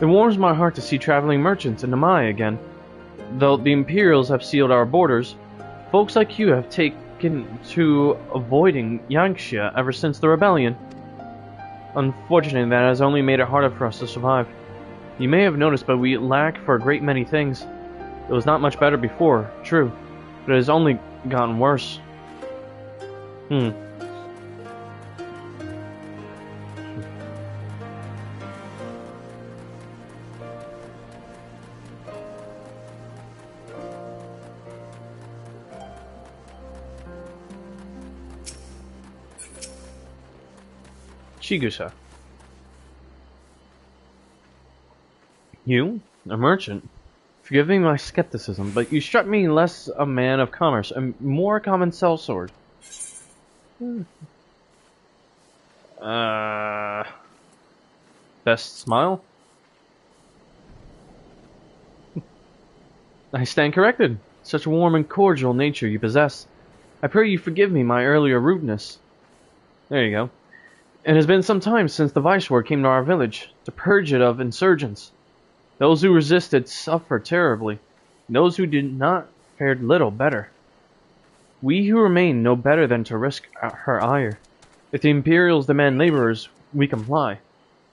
It warms my heart to see traveling merchants in Namai again. Though the Imperials have sealed our borders, folks like you have taken to avoiding Yangxia ever since the rebellion. Unfortunately, that has only made it harder for us to survive. You may have noticed, but we lack for a great many things. It was not much better before, true, but it has only gotten worse. Chigusa. You, a merchant? Forgive me my skepticism, but you struck me less a man of commerce and more a common sellsword. Best smile? I stand corrected. Such a warm and cordial nature you possess. I pray you forgive me my earlier rudeness. There you go. It has been some time since the Viceroy came to our village, to purge it of insurgents. Those who resisted suffered terribly. Those who did not fared little better. We who remain know better than to risk her ire. If the Imperials demand laborers, we comply.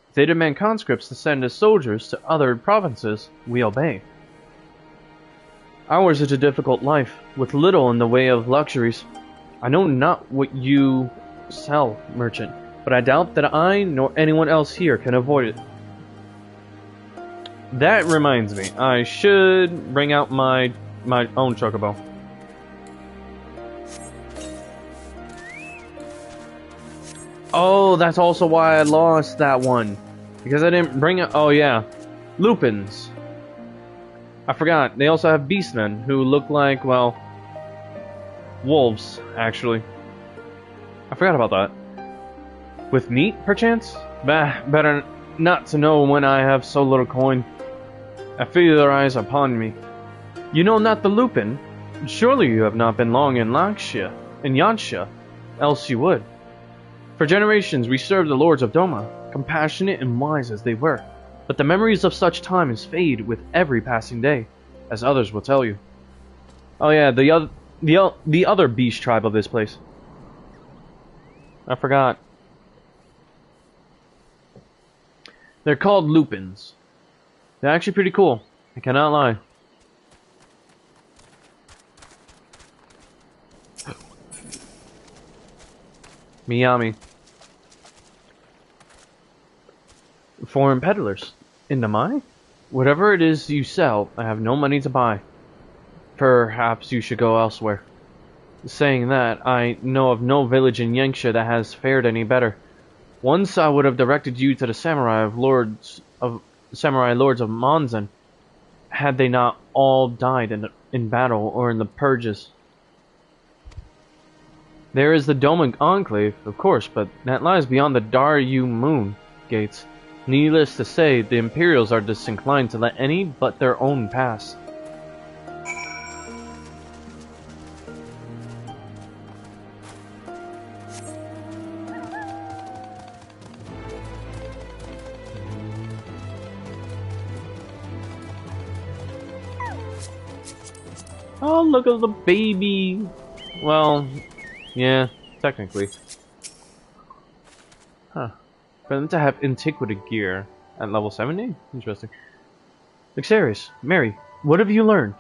If they demand conscripts to send as soldiers to other provinces, we obey. Ours is a difficult life, with little in the way of luxuries. I know not what you sell, merchant, but I doubt that I nor anyone else here can avoid it. That reminds me, I should bring out my own chocobo. Oh, that's also why I lost that one. Because I didn't bring it. Oh yeah, lupins. I forgot, they also have beastmen who look like, well, wolves, actually. I forgot about that. With meat, perchance? Bah, better not to know when I have so little coin. I fear their eyes upon me. You know not the lupin? Surely you have not been long in Yansha, else you would. For generations we served the lords of Doma, compassionate and wise as they were. But the memories of such times fade with every passing day, as others will tell you. Oh yeah, the other beast tribe of this place. I forgot. They're called lupins. They're actually pretty cool. I cannot lie. Miami. Foreign peddlers. In the mine? Whatever it is you sell, I have no money to buy. Perhaps you should go elsewhere. Saying that, I know of no village in Yansha that has fared any better. Once I would have directed you to the samurai lords of Monzan, had they not all died in battle or in the purges. There is the Doma Enclave, of course, but that lies beyond the Daryu Moon gates. Needless to say, the Imperials are disinclined to let any but their own pass. Oh, look at the baby. Well, yeah, technically. Huh. For them to have antiquity gear at level 70? Interesting. Xerius, Mary, what have you learned?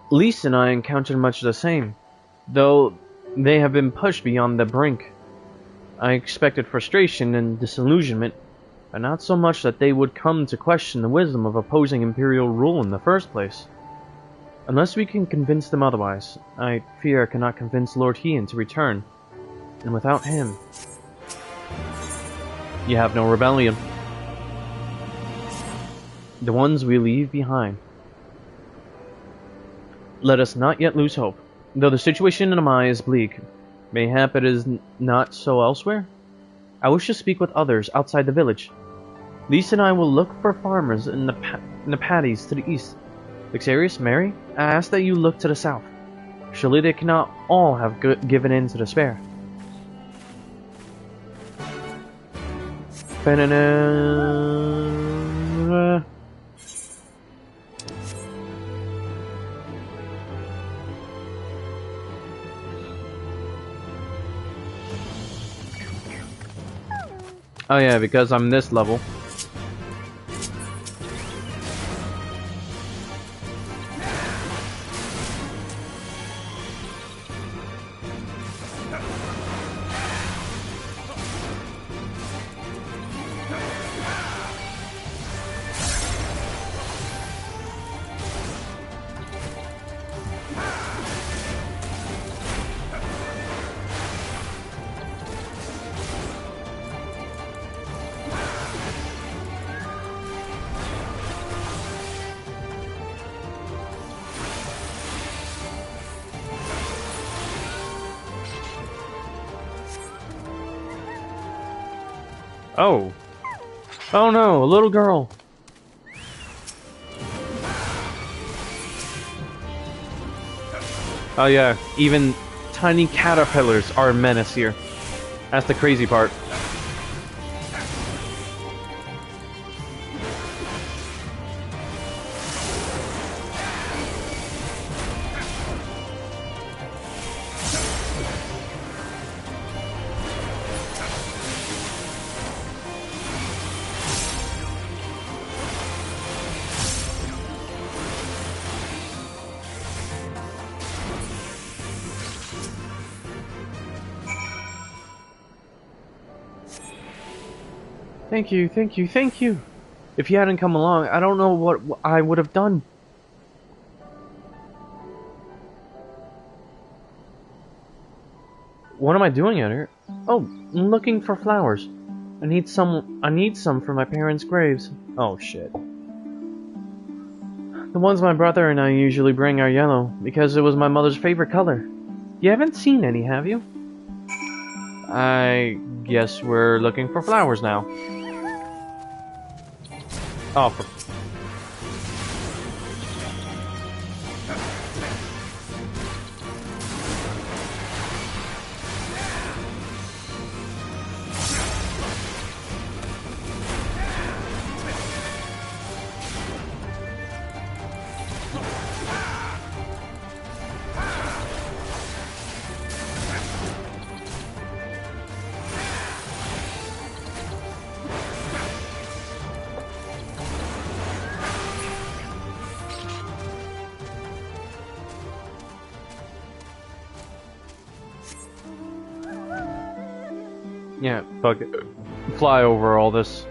Lise and I encountered much the same, though they have been pushed beyond the brink. I expected frustration and disillusionment, but not so much that they would come to question the wisdom of opposing Imperial rule in the first place. Unless we can convince them otherwise, I fear I cannot convince Lord Hien to return. And without him, you have no rebellion. The ones we leave behind. Let us not yet lose hope. Though the situation in Amai is bleak, mayhap it is not so elsewhere? I wish to speak with others outside the village. Lise and I will look for farmers in the paddies to the east. Xerius, Mary, I ask that you look to the south. Surely they cannot all have given in to despair. Oh yeah, because I'm this level. Oh. Oh no, a little girl. Oh yeah, even tiny caterpillars are a menace here. That's the crazy part. Thank you, thank you, thank you. If you hadn't come along, I don't know what I would have done. What am I doing out here? Oh, I'm looking for flowers. I need some for my parents' graves. Oh shit. The ones my brother and I usually bring are yellow, because it was my mother's favorite color. You haven't seen any, have you? I guess we're looking for flowers now. Oh, yeah, fuck it. Fly over all this.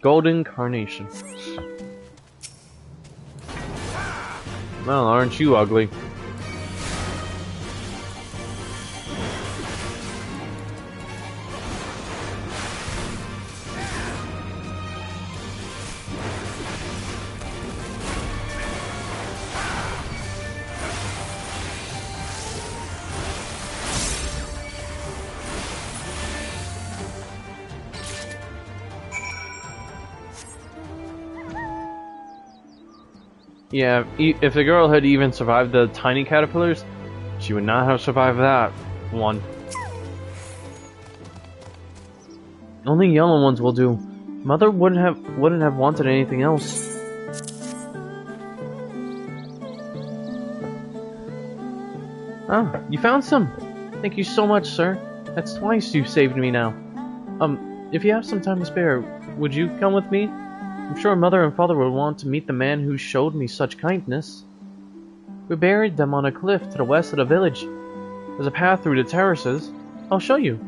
Golden Carnation. Well, aren't you ugly? Yeah, if the girl had even survived the tiny caterpillars, she would not have survived that one. Only yellow ones will do. Mother wouldn't have wanted anything else. Ah, you found some. Thank you so much, sir. That's twice you've saved me now. If you have some time to spare, would you come with me? I'm sure Mother and Father would want to meet the man who showed me such kindness. We buried them on a cliff to the west of the village. There's a path through the terraces. I'll show you.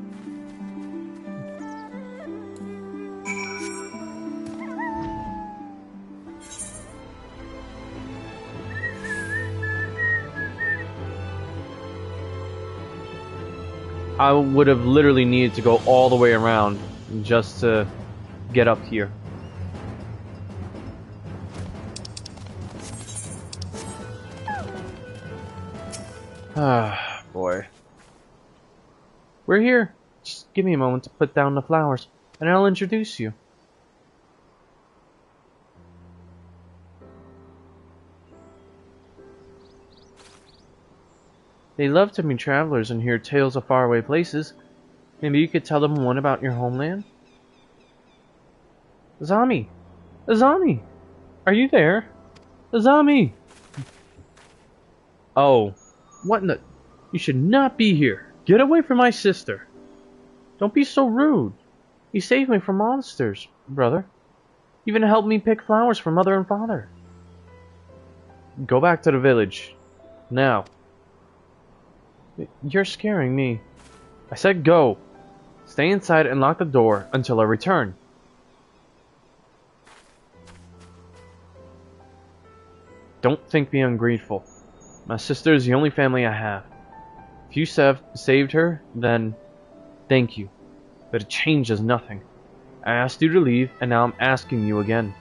I would have literally needed to go all the way around just to get up here. Ah, boy. We're here. Just give me a moment to put down the flowers, and I'll introduce you. They love to meet travelers and hear tales of faraway places. Maybe you could tell them one about your homeland? Azami! Azami! Are you there? Azami! Oh. What in the... You should not be here. Get away from my sister. Don't be so rude. You saved me from monsters, brother. Even helped me pick flowers for Mother and Father. Go back to the village. Now. You're scaring me. I said go. Stay inside and lock the door until I return. Don't think me ungrateful. My sister is the only family I have. If you saved her, then thank you. But it changes nothing. I asked you to leave, and now I'm asking you again.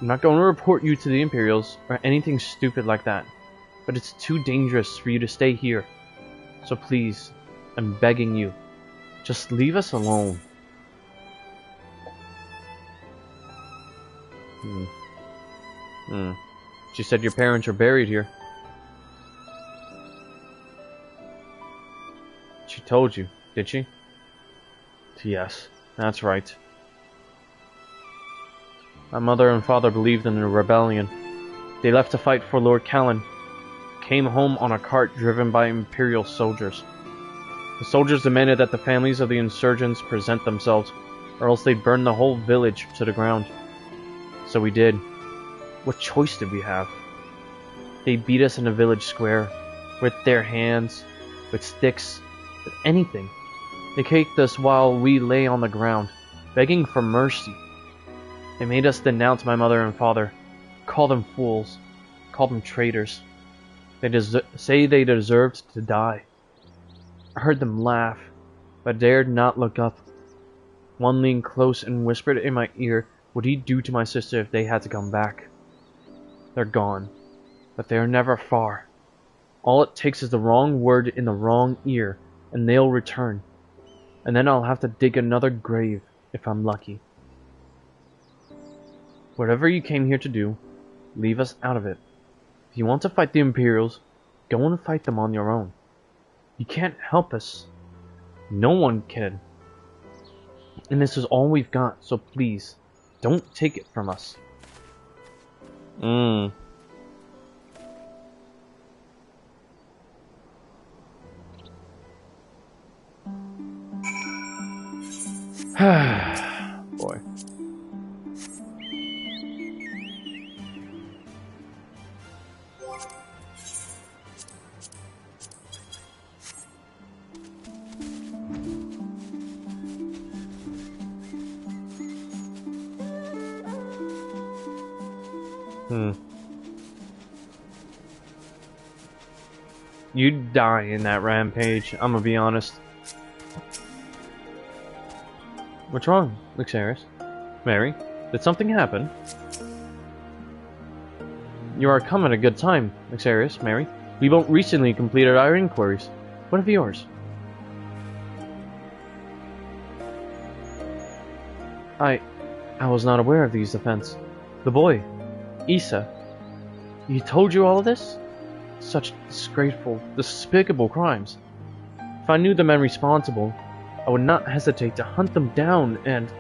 I'm not going to report you to the Imperials, or anything stupid like that. But it's too dangerous for you to stay here. So please, I'm begging you. Just leave us alone. She said your parents are buried here. She told you, did she? Yes, that's right. My mother and father believed in the rebellion. They left to fight for Lord Callan. Came home on a cart driven by Imperial soldiers. The soldiers demanded that the families of the insurgents present themselves, or else they'd burn the whole village to the ground. So we did. What choice did we have? They beat us in the village square, with their hands, with sticks, with anything. They kicked us while we lay on the ground, begging for mercy. They made us denounce my mother and father, call them fools, call them traitors. They say they deserved to die. I heard them laugh, but dared not look up. One leaned close and whispered in my ear what he'd do to my sister if they had to come back. They're gone, but they're never far. All it takes is the wrong word in the wrong ear, and they'll return. And then I'll have to dig another grave, if I'm lucky. Whatever you came here to do, leave us out of it. If you want to fight the Imperials, go and fight them on your own. You can't help us. No one can. And this is all we've got, so please, don't take it from us. Boy. You'd die in that rampage, I'm gonna be honest. What's wrong, Luxaris? Mary, did something happen? You are come at a good time, Luxaris, Mary. We both recently completed our inquiries. What of yours? I was not aware of these events. The boy, Issa, he told you all of this? Such disgraceful, despicable crimes. If I knew the men responsible, I would not hesitate to hunt them down and...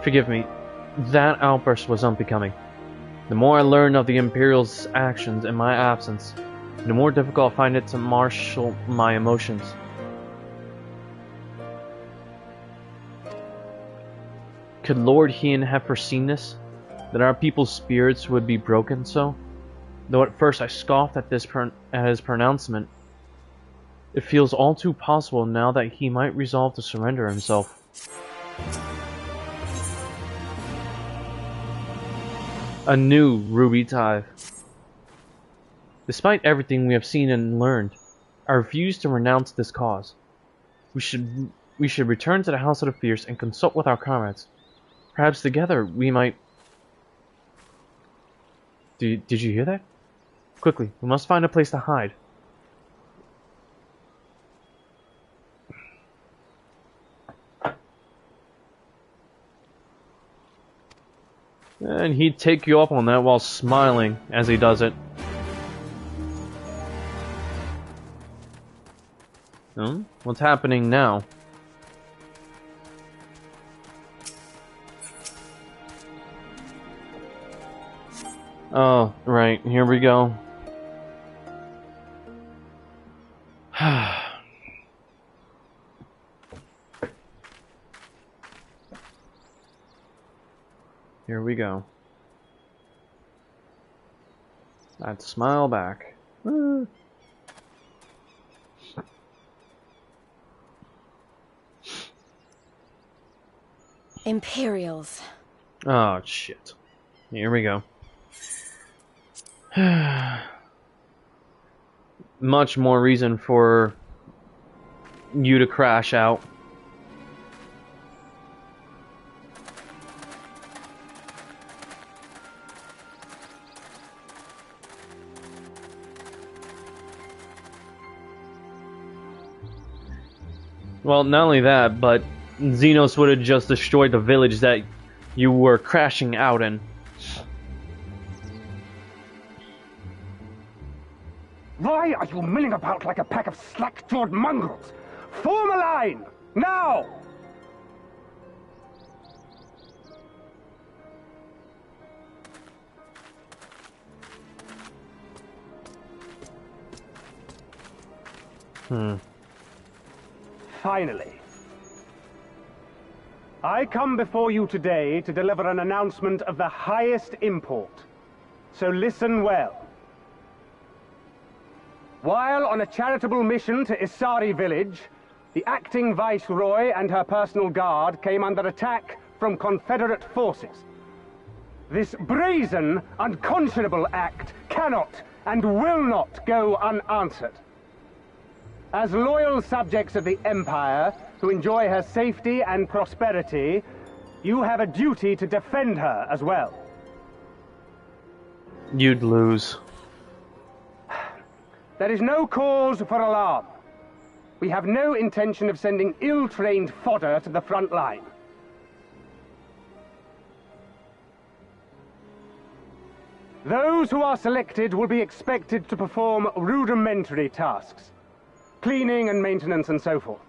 Forgive me, that outburst was unbecoming. The more I learn of the Imperial's actions in my absence, the more difficult I find it to marshal my emotions. Could Lord Hien have foreseen this? That our people's spirits would be broken so? Though at first I scoffed at his pronouncement, it feels all too possible now that he might resolve to surrender himself. A new Ruby Tithe. Despite everything we have seen and learned, I refuse to renounce this cause. We should return to the House of the Fierce and consult with our comrades. Perhaps together we might... Did you hear that? Quickly, we must find a place to hide. And he'd take you up on that while smiling as he does it. What's happening now? Oh, right, here we go. Here we go. I'd smile back. Imperials. Oh, shit. Here we go. Much more reason for you to crash out. Well, not only that, but Xenos would have just destroyed the village that you were crashing out in. Why are you milling about like a pack of slack-jawed mongrels? Form a line! Now! Finally. I come before you today to deliver an announcement of the highest import. So listen well. While on a charitable mission to Isari village, the acting viceroy and her personal guard came under attack from Confederate forces. This brazen, unconscionable act cannot and will not go unanswered. As loyal subjects of the Empire, who enjoy her safety and prosperity, you have a duty to defend her as well. You'd lose. There is no cause for alarm. We have no intention of sending ill-trained fodder to the front line. Those who are selected will be expected to perform rudimentary tasks. Cleaning and maintenance and so forth.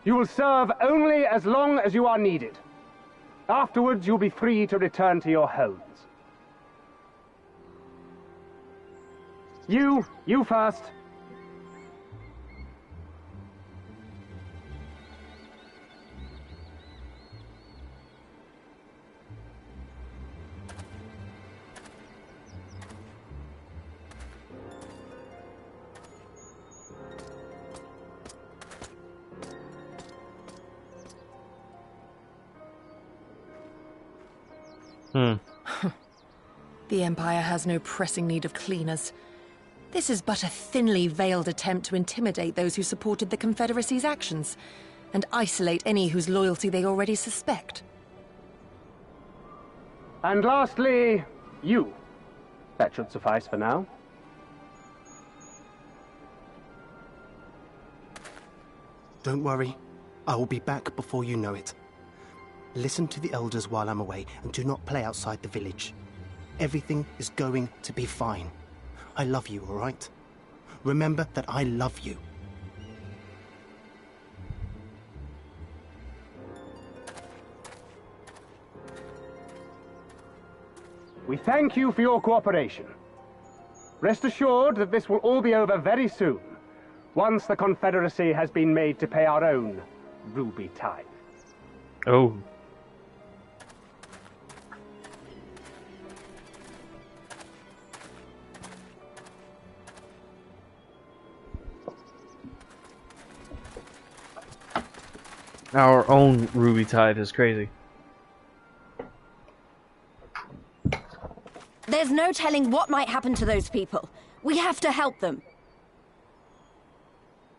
You will serve only as long as you are needed. Afterwards, you'll be free to return to your homes. You first. The Empire has no pressing need of cleaners. This is but a thinly veiled attempt to intimidate those who supported the Confederacy's actions, and isolate any whose loyalty they already suspect. And lastly, you. That should suffice for now. Don't worry. I will be back before you know it. Listen to the elders while I'm away, and do not play outside the village. Everything is going to be fine. I love you, all right? Remember that I love you. We thank you for your cooperation. Rest assured that this will all be over very soon, once the Confederacy has been made to pay our own ruby tithe. Oh. Our own ruby tithe is crazy. There's no telling what might happen to those people. We have to help them.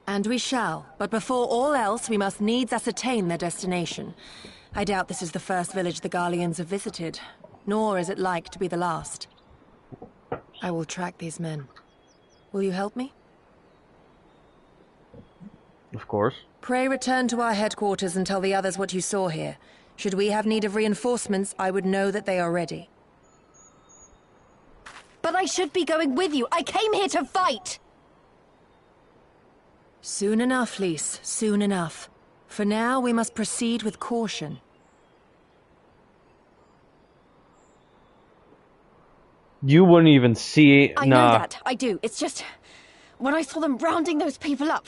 And we shall, but before all else, we must needs ascertain their destination. I doubt this is the first village the Garleans have visited, nor is it like to be the last. I will track these men. Will you help me? Of course. Pray return to our headquarters and tell the others what you saw here. Should we have need of reinforcements, I would know that they are ready. But I should be going with you. I came here to fight! Soon enough, Lys. Soon enough. For now, we must proceed with caution. You wouldn't even see it. I know that. I do. It's just... when I saw them rounding those people up...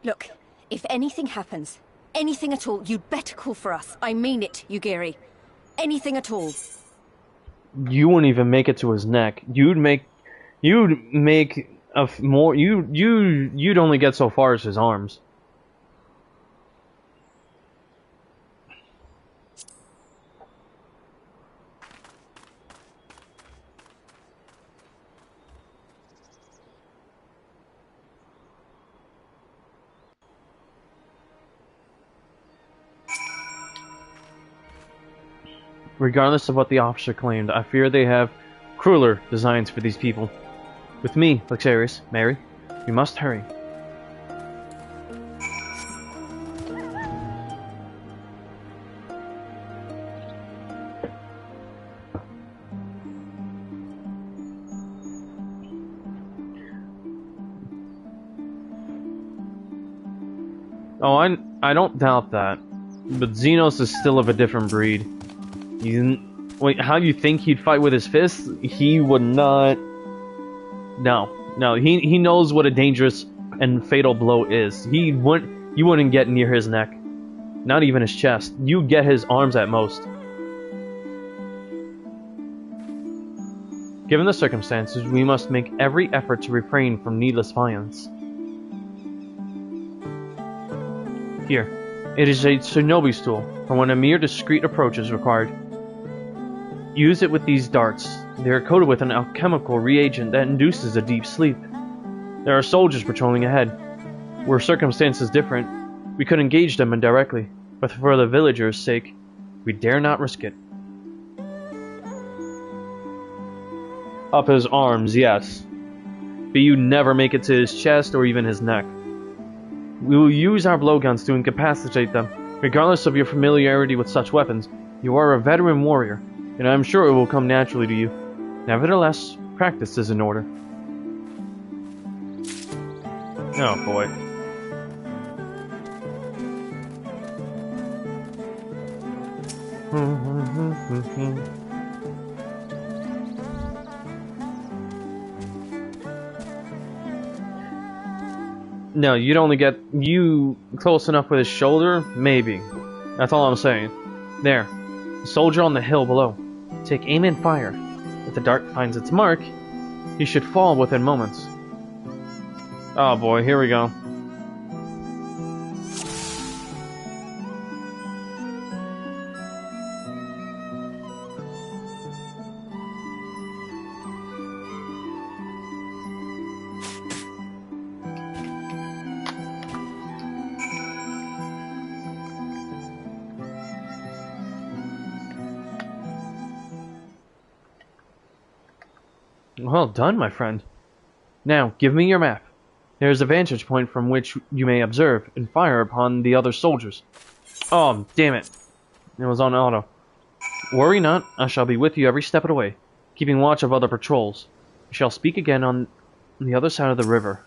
Look, if anything happens, anything at all, you'd better call for us. I mean it, Yugiri. Anything at all. You wouldn't even make it to his neck. You'd make more. You'd only get so far as his arms. Regardless of what the officer claimed, I fear they have crueler designs for these people. With me, Luxarius, Mary, we must hurry. Oh, I don't doubt that. But Xenos is still of a different breed. Wait, how do you think he'd fight with his fists? He would not... No, he knows what a dangerous and fatal blow is. You wouldn't get near his neck. Not even his chest. You'd get his arms at most. Given the circumstances, we must make every effort to refrain from needless violence. Here, it is a shinobi's tool, for when a mere discreet approach is required. Use it with these darts. They are coated with an alchemical reagent that induces a deep sleep. There are soldiers patrolling ahead. Were circumstances different, we could engage them indirectly, but for the villagers' sake, we dare not risk it. Up his arms, yes. But you never make it to his chest or even his neck. We will use our blowguns to incapacitate them. Regardless of your familiarity with such weapons, you are a veteran warrior, and I am sure it will come naturally to you. Nevertheless, practice is in order. Oh boy. No, you'd only get you close enough with his shoulder, maybe. That's all I'm saying. There, the soldier on the hill below. Take aim and fire. If the dart finds its mark, he should fall within moments. Oh boy, here we go. Well done, my friend. Now, give me your map. There is a vantage point from which you may observe and fire upon the other soldiers. Oh, damn it. It was on auto. Worry not, I shall be with you every step of the way, keeping watch of other patrols. We shall speak again on the other side of the river.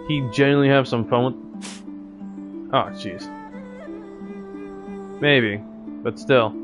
He genuinely have some fun with... Oh, jeez. Maybe, but still.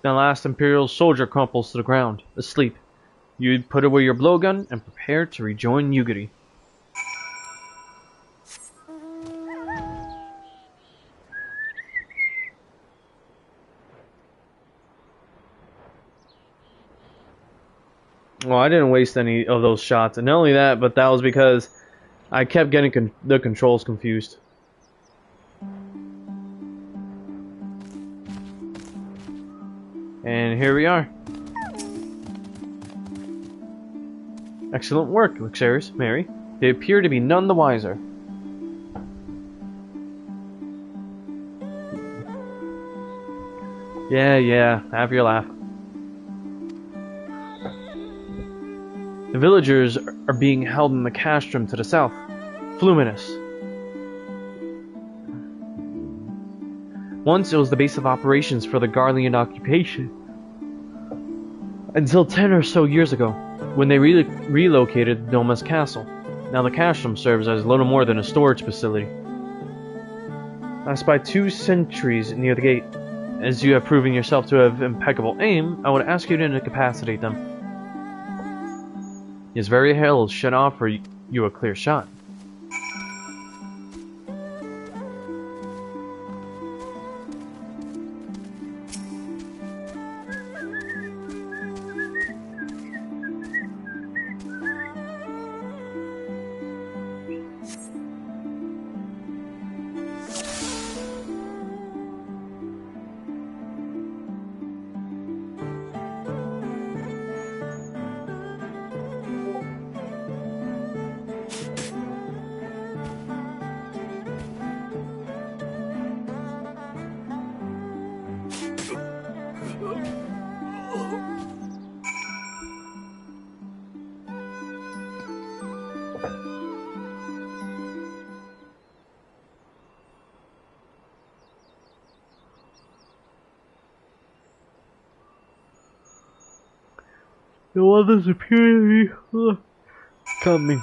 The last Imperial soldier crumples to the ground, asleep. You'd put away your blowgun and prepare to rejoin Yugiri. Well, I didn't waste any of those shots, and not only that, but that was because I kept getting the controls confused. And here we are. Excellent work, Luxarius, Mary. They appear to be none the wiser. Yeah, have your laugh. The villagers are being held in the castrum to the south. Fluminous. Once it was the base of operations for the Garlean occupation. Until 10 or so years ago, when they relocated Doma's castle. Now the castrum serves as little more than a storage facility. I spy 2 sentries near the gate. As you have proven yourself to have impeccable aim, I would ask you to incapacitate them. His very hell should offer you a clear shot. No others appear to be coming.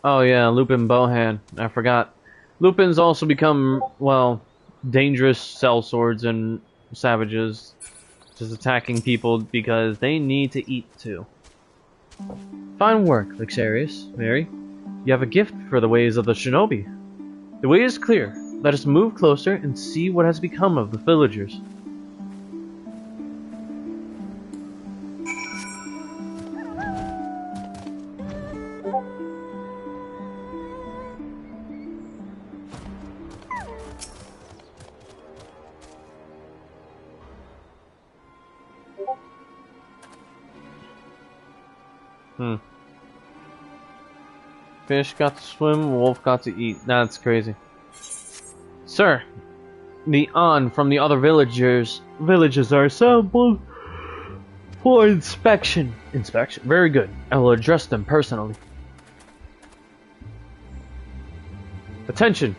Oh yeah, Lupin Bowhand. I forgot. Lupins also become, well, dangerous sellswords and savages. Just attacking people because they need to eat too. Fine work, Lixarius, Mary. You have a gift for the ways of the shinobi. The way is clear. Let us move closer and see what has become of the villagers. Fish got to swim, wolf got to eat. That's crazy. Sir, the on from the other villages are assembled for inspection. Inspection? Very good. I will address them personally. Attention!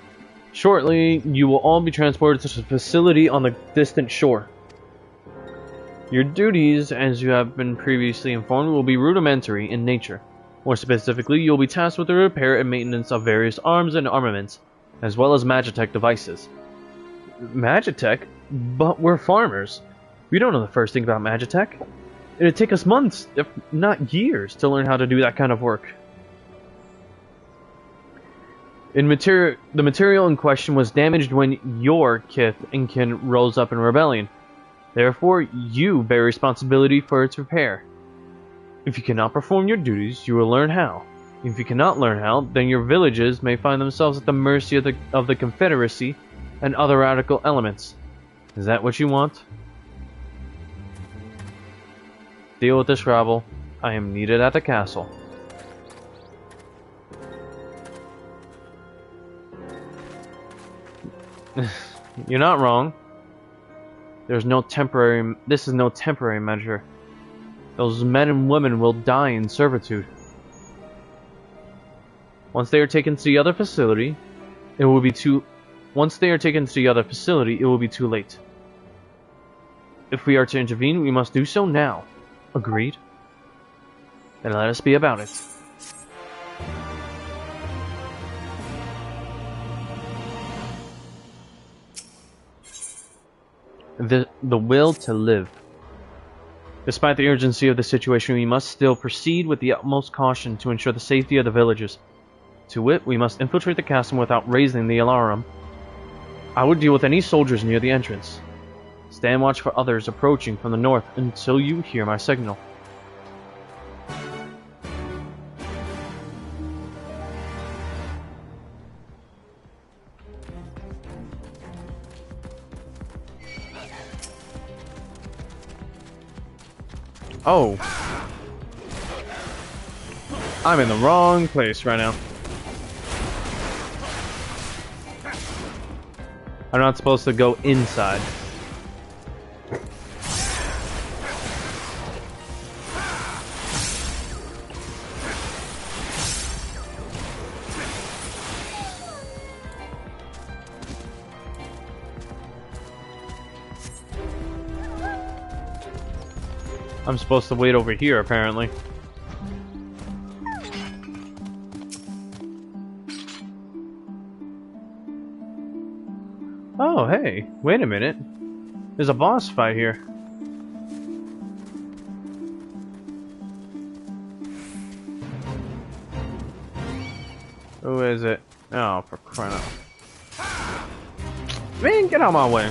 Shortly, you will all be transported to a facility on the distant shore. Your duties, as you have been previously informed, will be rudimentary in nature. More specifically, you will be tasked with the repair and maintenance of various arms and armaments, as well as Magitech devices. Magitech? But we're farmers. We don't know the first thing about Magitech. It'd take us months, if not years, to learn how to do that kind of work. The material in question was damaged when your kith and kin rose up in rebellion. Therefore, you bear responsibility for its repair. If you cannot perform your duties, you will learn how. If you cannot learn how, then your villages may find themselves at the mercy of the Confederacy and other radical elements. Is that what you want? Deal with this rabble. I am needed at the castle. You're not wrong. This is no temporary measure. Those men and women will die in servitude. Once they are taken to the other facility, it will be too late. If we are to intervene, we must do so now. Agreed? Then let us be about it. The will to live. Despite the urgency of the situation, we must still proceed with the utmost caution to ensure the safety of the villagers. To wit, we must infiltrate the castle without raising the alarm. I would deal with any soldiers near the entrance. Stand watch for others approaching from the north until you hear my signal. Oh. I'm in the wrong place right now. I'm not supposed to go inside. I'm supposed to wait over here, apparently. hey, wait a minute. There's a boss fight here. Who is it? Oh, for crying out. Man, get out of my way.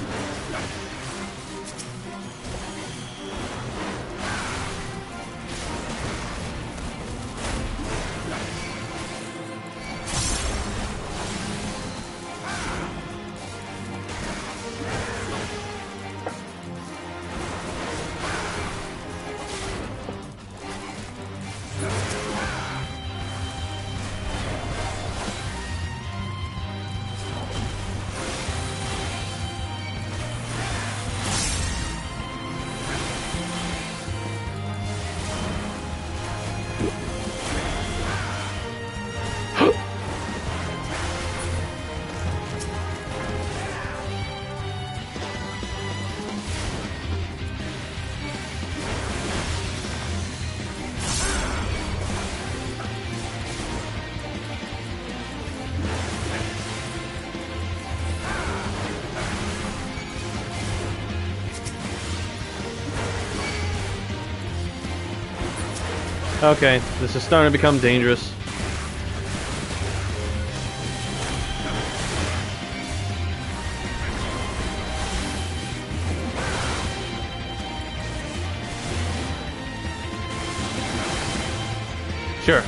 Okay, this is starting to become dangerous. Sure.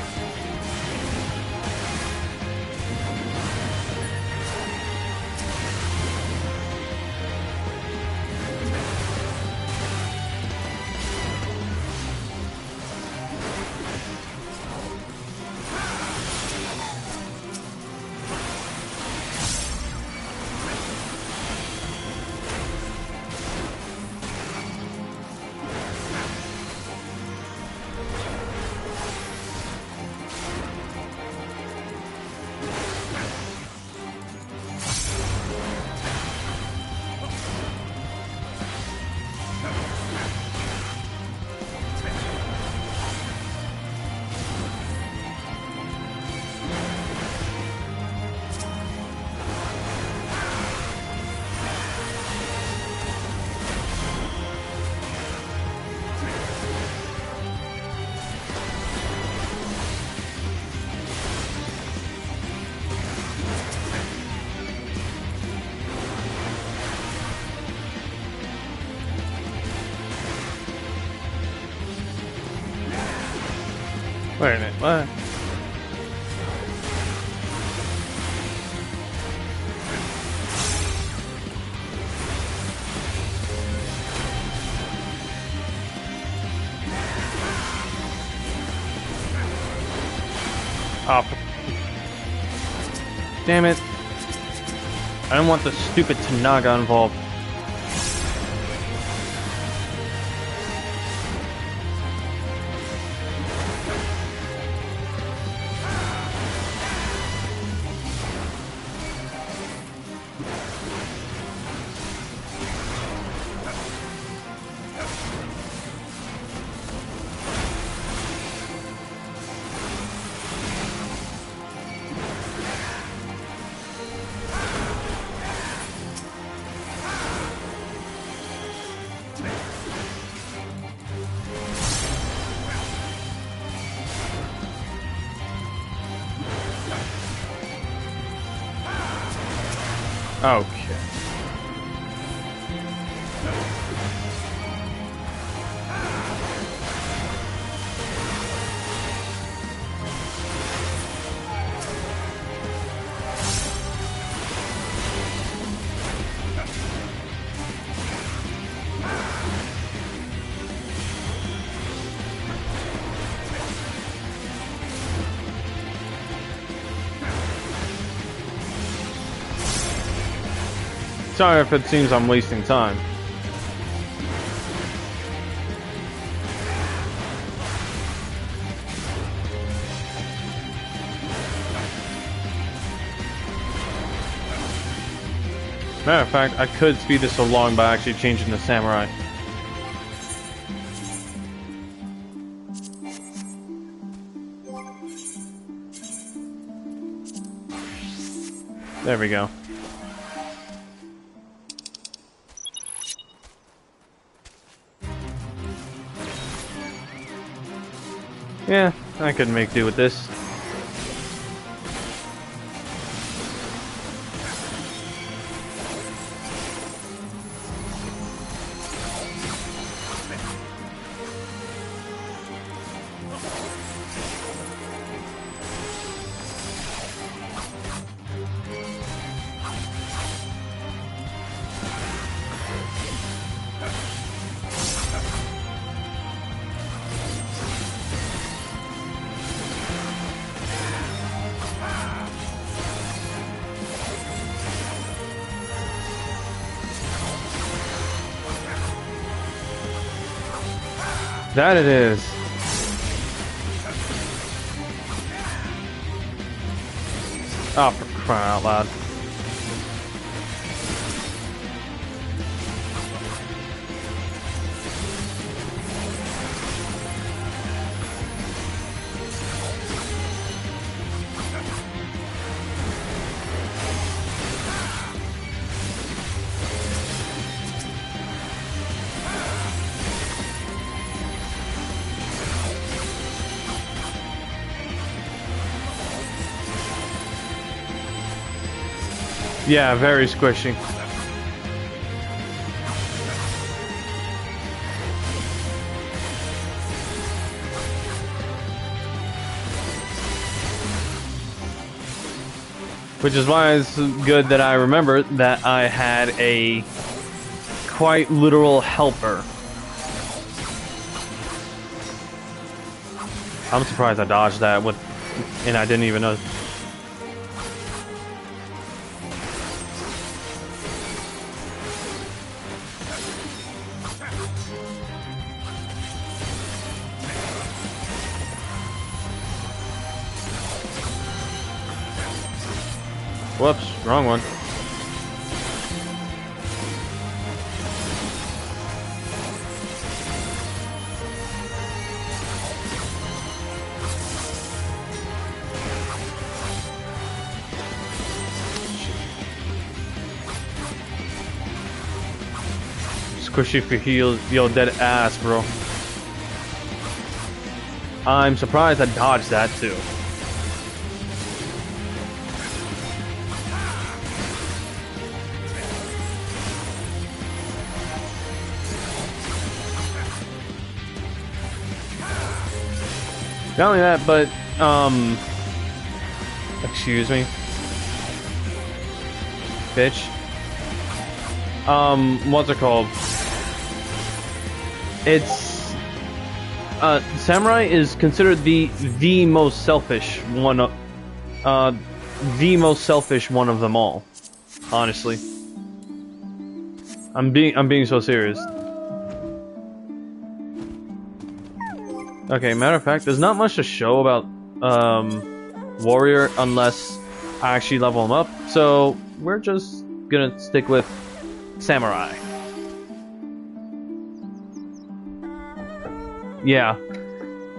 Wait a minute, what? Oh, damn it. I don't want the stupid Tanaga involved. Okay. Sorry if it seems I'm wasting time. Matter of fact, I could speed this along by actually changing the samurai. There we go. Yeah, I could make do with this. That it is. Oh, for crying out loud. Yeah, very squishy. Which is why it's good that I remember that I had a quite literal helper. I'm surprised I dodged that with, and I didn't even know. Whoops, wrong one. Squishy for heal your dead ass, bro. I'm surprised I dodged that too. Not only that, but, excuse me. Bitch. What's it called? It's, Samurai is considered the most selfish one of, the most selfish one of them all. Honestly. I'm being so serious. Okay, matter of fact, there's not much to show about Warrior unless I actually level him up, so we're just gonna stick with Samurai. Yeah,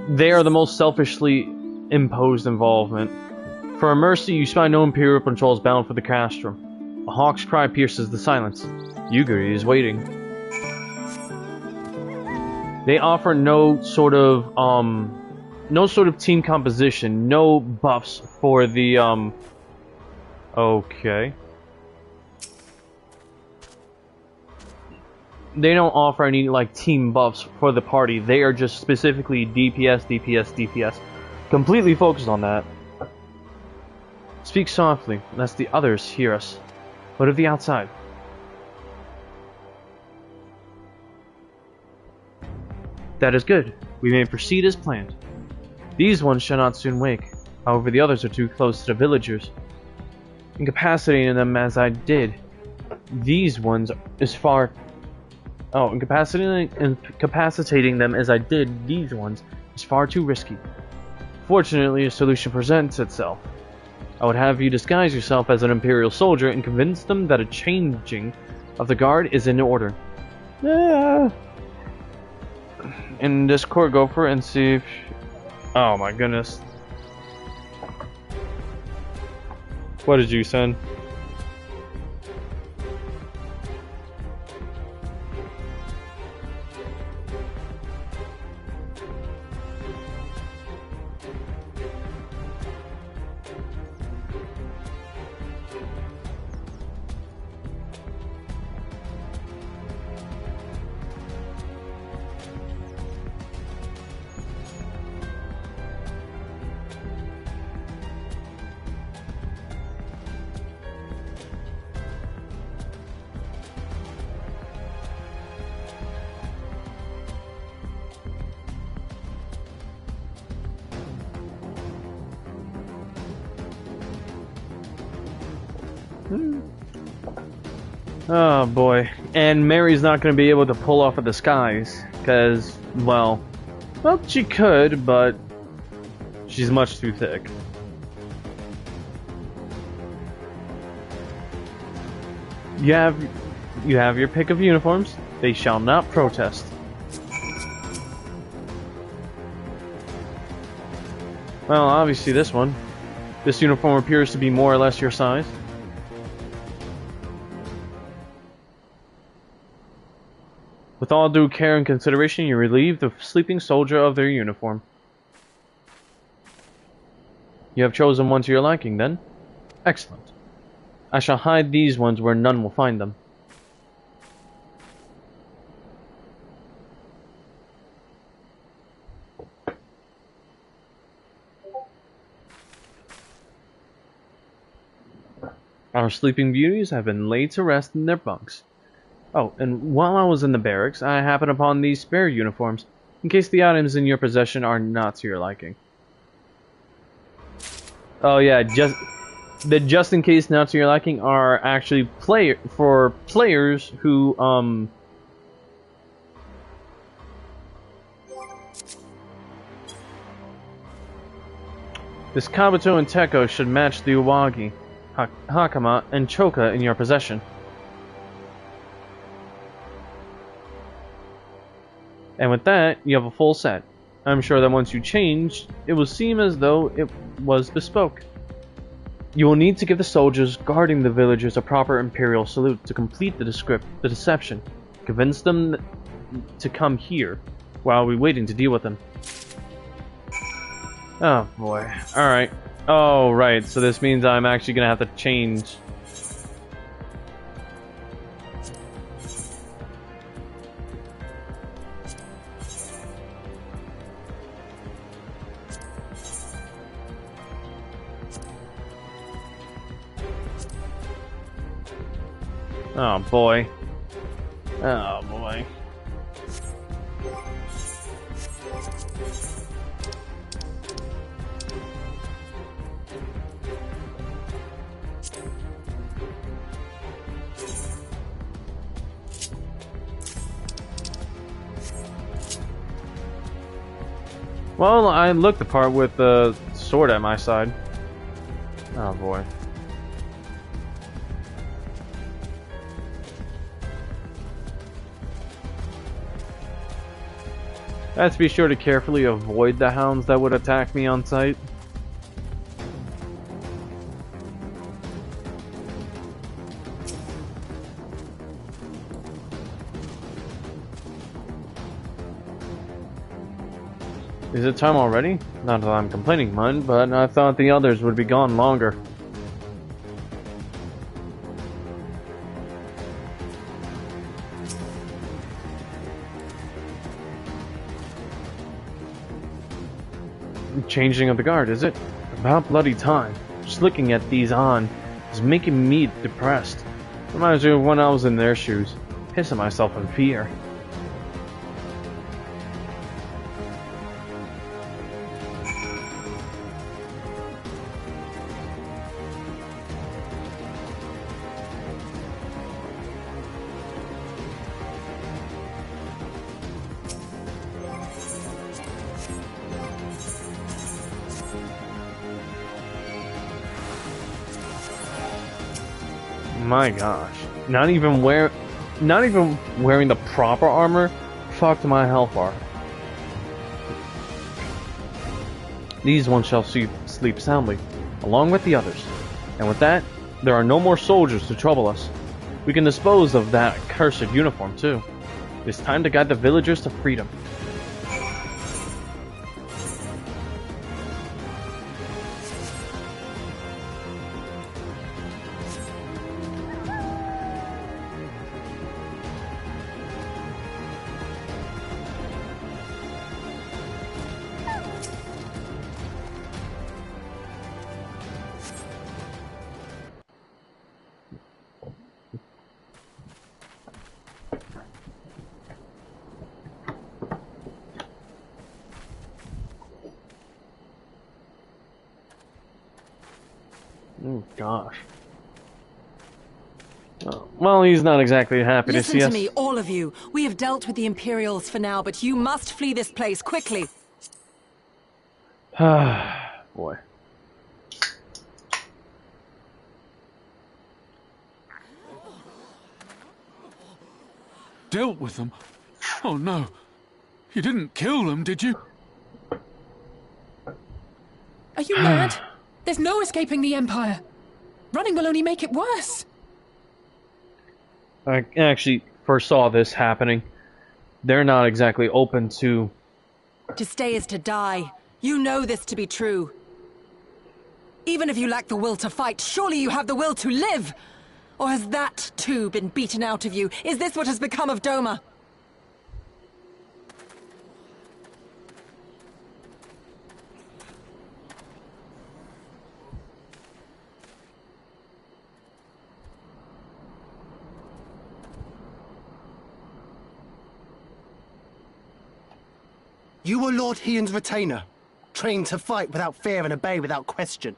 they are the most selfishly imposed involvement. For a mercy, you spy no Imperial patrols bound for the castrum. A hawk's cry pierces the silence. Yugiri is waiting. They offer no sort of team composition, no buffs for the, okay. They don't offer any, like, team buffs for the party. They are just specifically DPS, DPS, DPS. Completely focused on that. Speak softly, lest the others hear us. What of the outside? That is good. We may proceed as planned. These ones shall not soon wake. However, the others are too close to the villagers. Incapacitating them as I did. These ones is far... Oh, incapacitating them as I did these ones is far too risky. Fortunately, a solution presents itself. I would have you disguise yourself as an Imperial soldier and convince them that a changing of the guard is in order. In Discord, go for it and see if... Oh my goodness. What did you send? Oh boy. And Mary's not going to be able to pull off a disguise, because, well, she could, but she's much too thick. You have your pick of uniforms. They shall not protest. Well, obviously this one. This uniform appears to be more or less your size. With all due care and consideration, you relieve the sleeping soldier of their uniform. You have chosen one to your liking, then? Excellent. I shall hide these ones where none will find them. Our sleeping beauties have been laid to rest in their bunks. Oh, and while I was in the barracks, I happened upon these spare uniforms, in case the items in your possession are not to your liking. Oh yeah, just in case not to your liking are actually for players who, this Kabuto and Teko should match the Uwagi, Hakama, and Choka in your possession. And with that, you have a full set. I'm sure that once you change, it will seem as though it was bespoke. You will need to give the soldiers guarding the villagers a proper imperial salute to complete the deception. Convince them to come here, while we're waiting to deal with them. Oh boy. Alright. Oh, right. So this means I'm actually gonna have to change. Oh boy. Oh boy. Well, I looked the part with the sword at my side. Oh boy. I have to be sure to carefully avoid the hounds that would attack me on sight. Is it time already? Not that I'm complaining, mind, but I thought the others would be gone longer. Changing of the guard, is it? About bloody time. Just looking at these on is making me depressed. Reminds me of when I was in their shoes, pissing myself in fear. My gosh. Not even wearing the proper armor fucked my health bar. These ones shall sleep soundly, along with the others. And with that, there are no more soldiers to trouble us. We can dispose of that accursed uniform too. It's time to guide the villagers to freedom. Oh gosh. Well, he's not exactly happy to Listen see to us. me, all of you. We have dealt with the Imperials for now, but you must flee this place quickly. Boy. Dealt with them? Oh no. You didn't kill them, did you? Are you mad? There's no escaping the Empire. Running will only make it worse. I actually foresaw this happening. They're not exactly open to... To stay is to die. You know this to be true. Even if you lack the will to fight, surely you have the will to live! Or has that, too, been beaten out of you? Is this what has become of Doma? You were Lord Hien's retainer, trained to fight without fear and obey without question.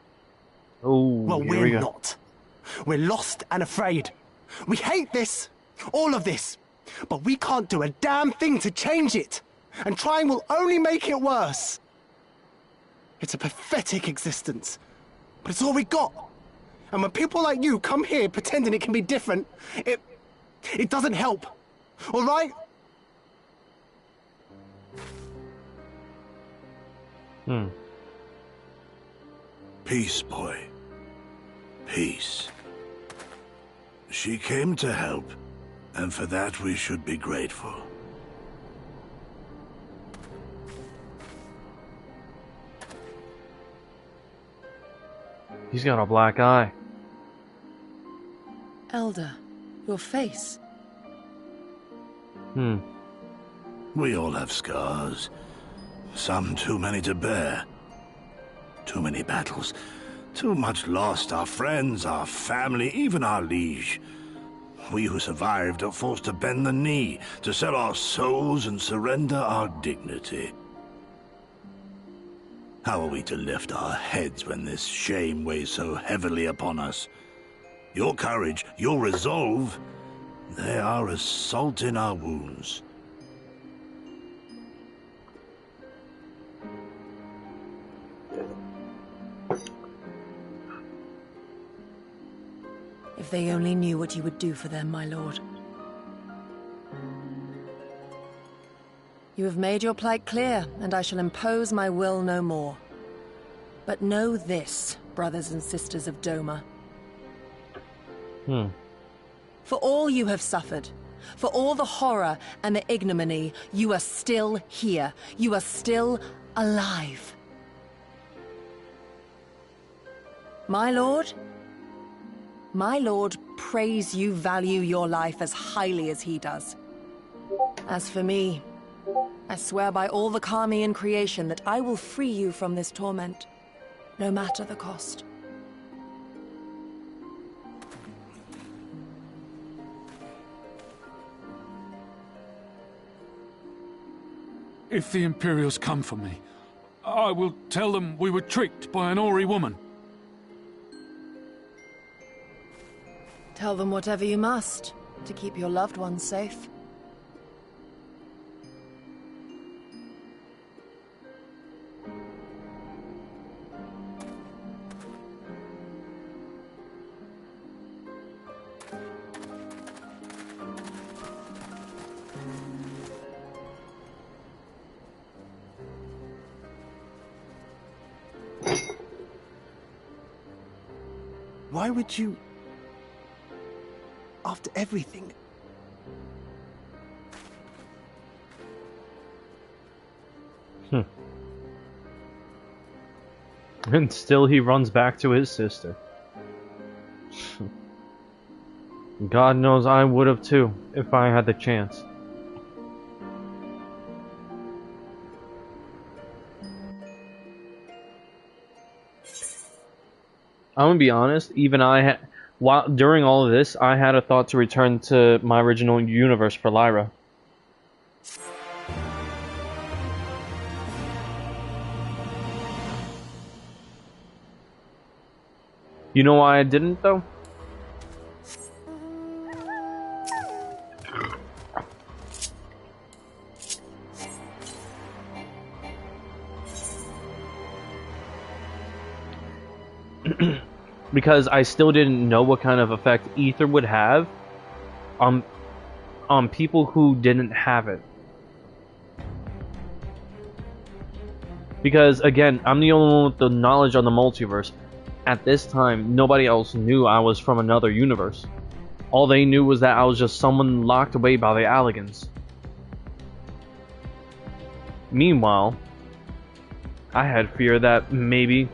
Oh, well, here we we're go. not. We're lost and afraid. We hate this, all of this, but we can't do a damn thing to change it. And trying will only make it worse. It's a pathetic existence, but it's all we got. And when people like you come here pretending it can be different, it doesn't help. All right? Peace, boy. Peace. She came to help, and for that we should be grateful. He's got a black eye. Elder, your face. We all have scars. Some too many to bear. Too many battles. Too much lost. Our friends, our family, even our liege. We who survived are forced to bend the knee, to sell our souls and surrender our dignity. How are we to lift our heads when this shame weighs so heavily upon us? Your courage, your resolve, they are as salt in our wounds. If they only knew what you would do for them, my lord. You have made your plight clear, and I shall impose my will no more. But know this, brothers and sisters of Doma. For all you have suffered, for all the horror and the ignominy, you are still here. You are still alive. My lord prays you value your life as highly as he does. As for me, I swear by all the Kami in creation that I will free you from this torment, no matter the cost. If the Imperials come for me, I will tell them we were tricked by an Ori woman. Tell them whatever you must, to keep your loved ones safe. Why would you... After everything... And still he runs back to his sister. God knows I would have too, if I had the chance. I'm gonna be honest, even during all of this, I had a thought to return to my original universe for Lyra. You know why I didn't, though? because I still didn't know what kind of effect ether would have on people who didn't have it. Because again, I'm the only one with the knowledge on the multiverse. At this time, nobody else knew I was from another universe. All they knew was that I was just someone locked away by the Alligans. Meanwhile, I had fear that maybe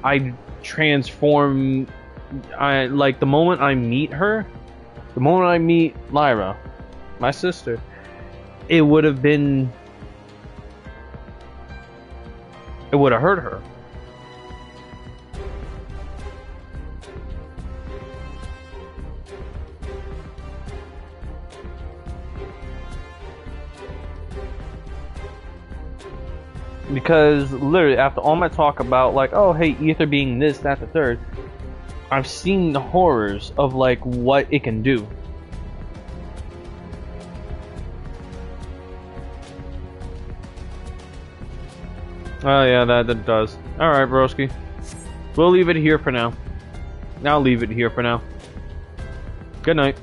I'd transform. Like the moment I meet her, the moment I meet Lyra, my sister, it would have been. It would have hurt her. Because literally, after all my talk about like, oh hey, ether being this, that, the third, I've seen the horrors of like what it can do. Oh yeah, that does. Alright, broski. We'll leave it here for now. I'll leave it here for now. Good night.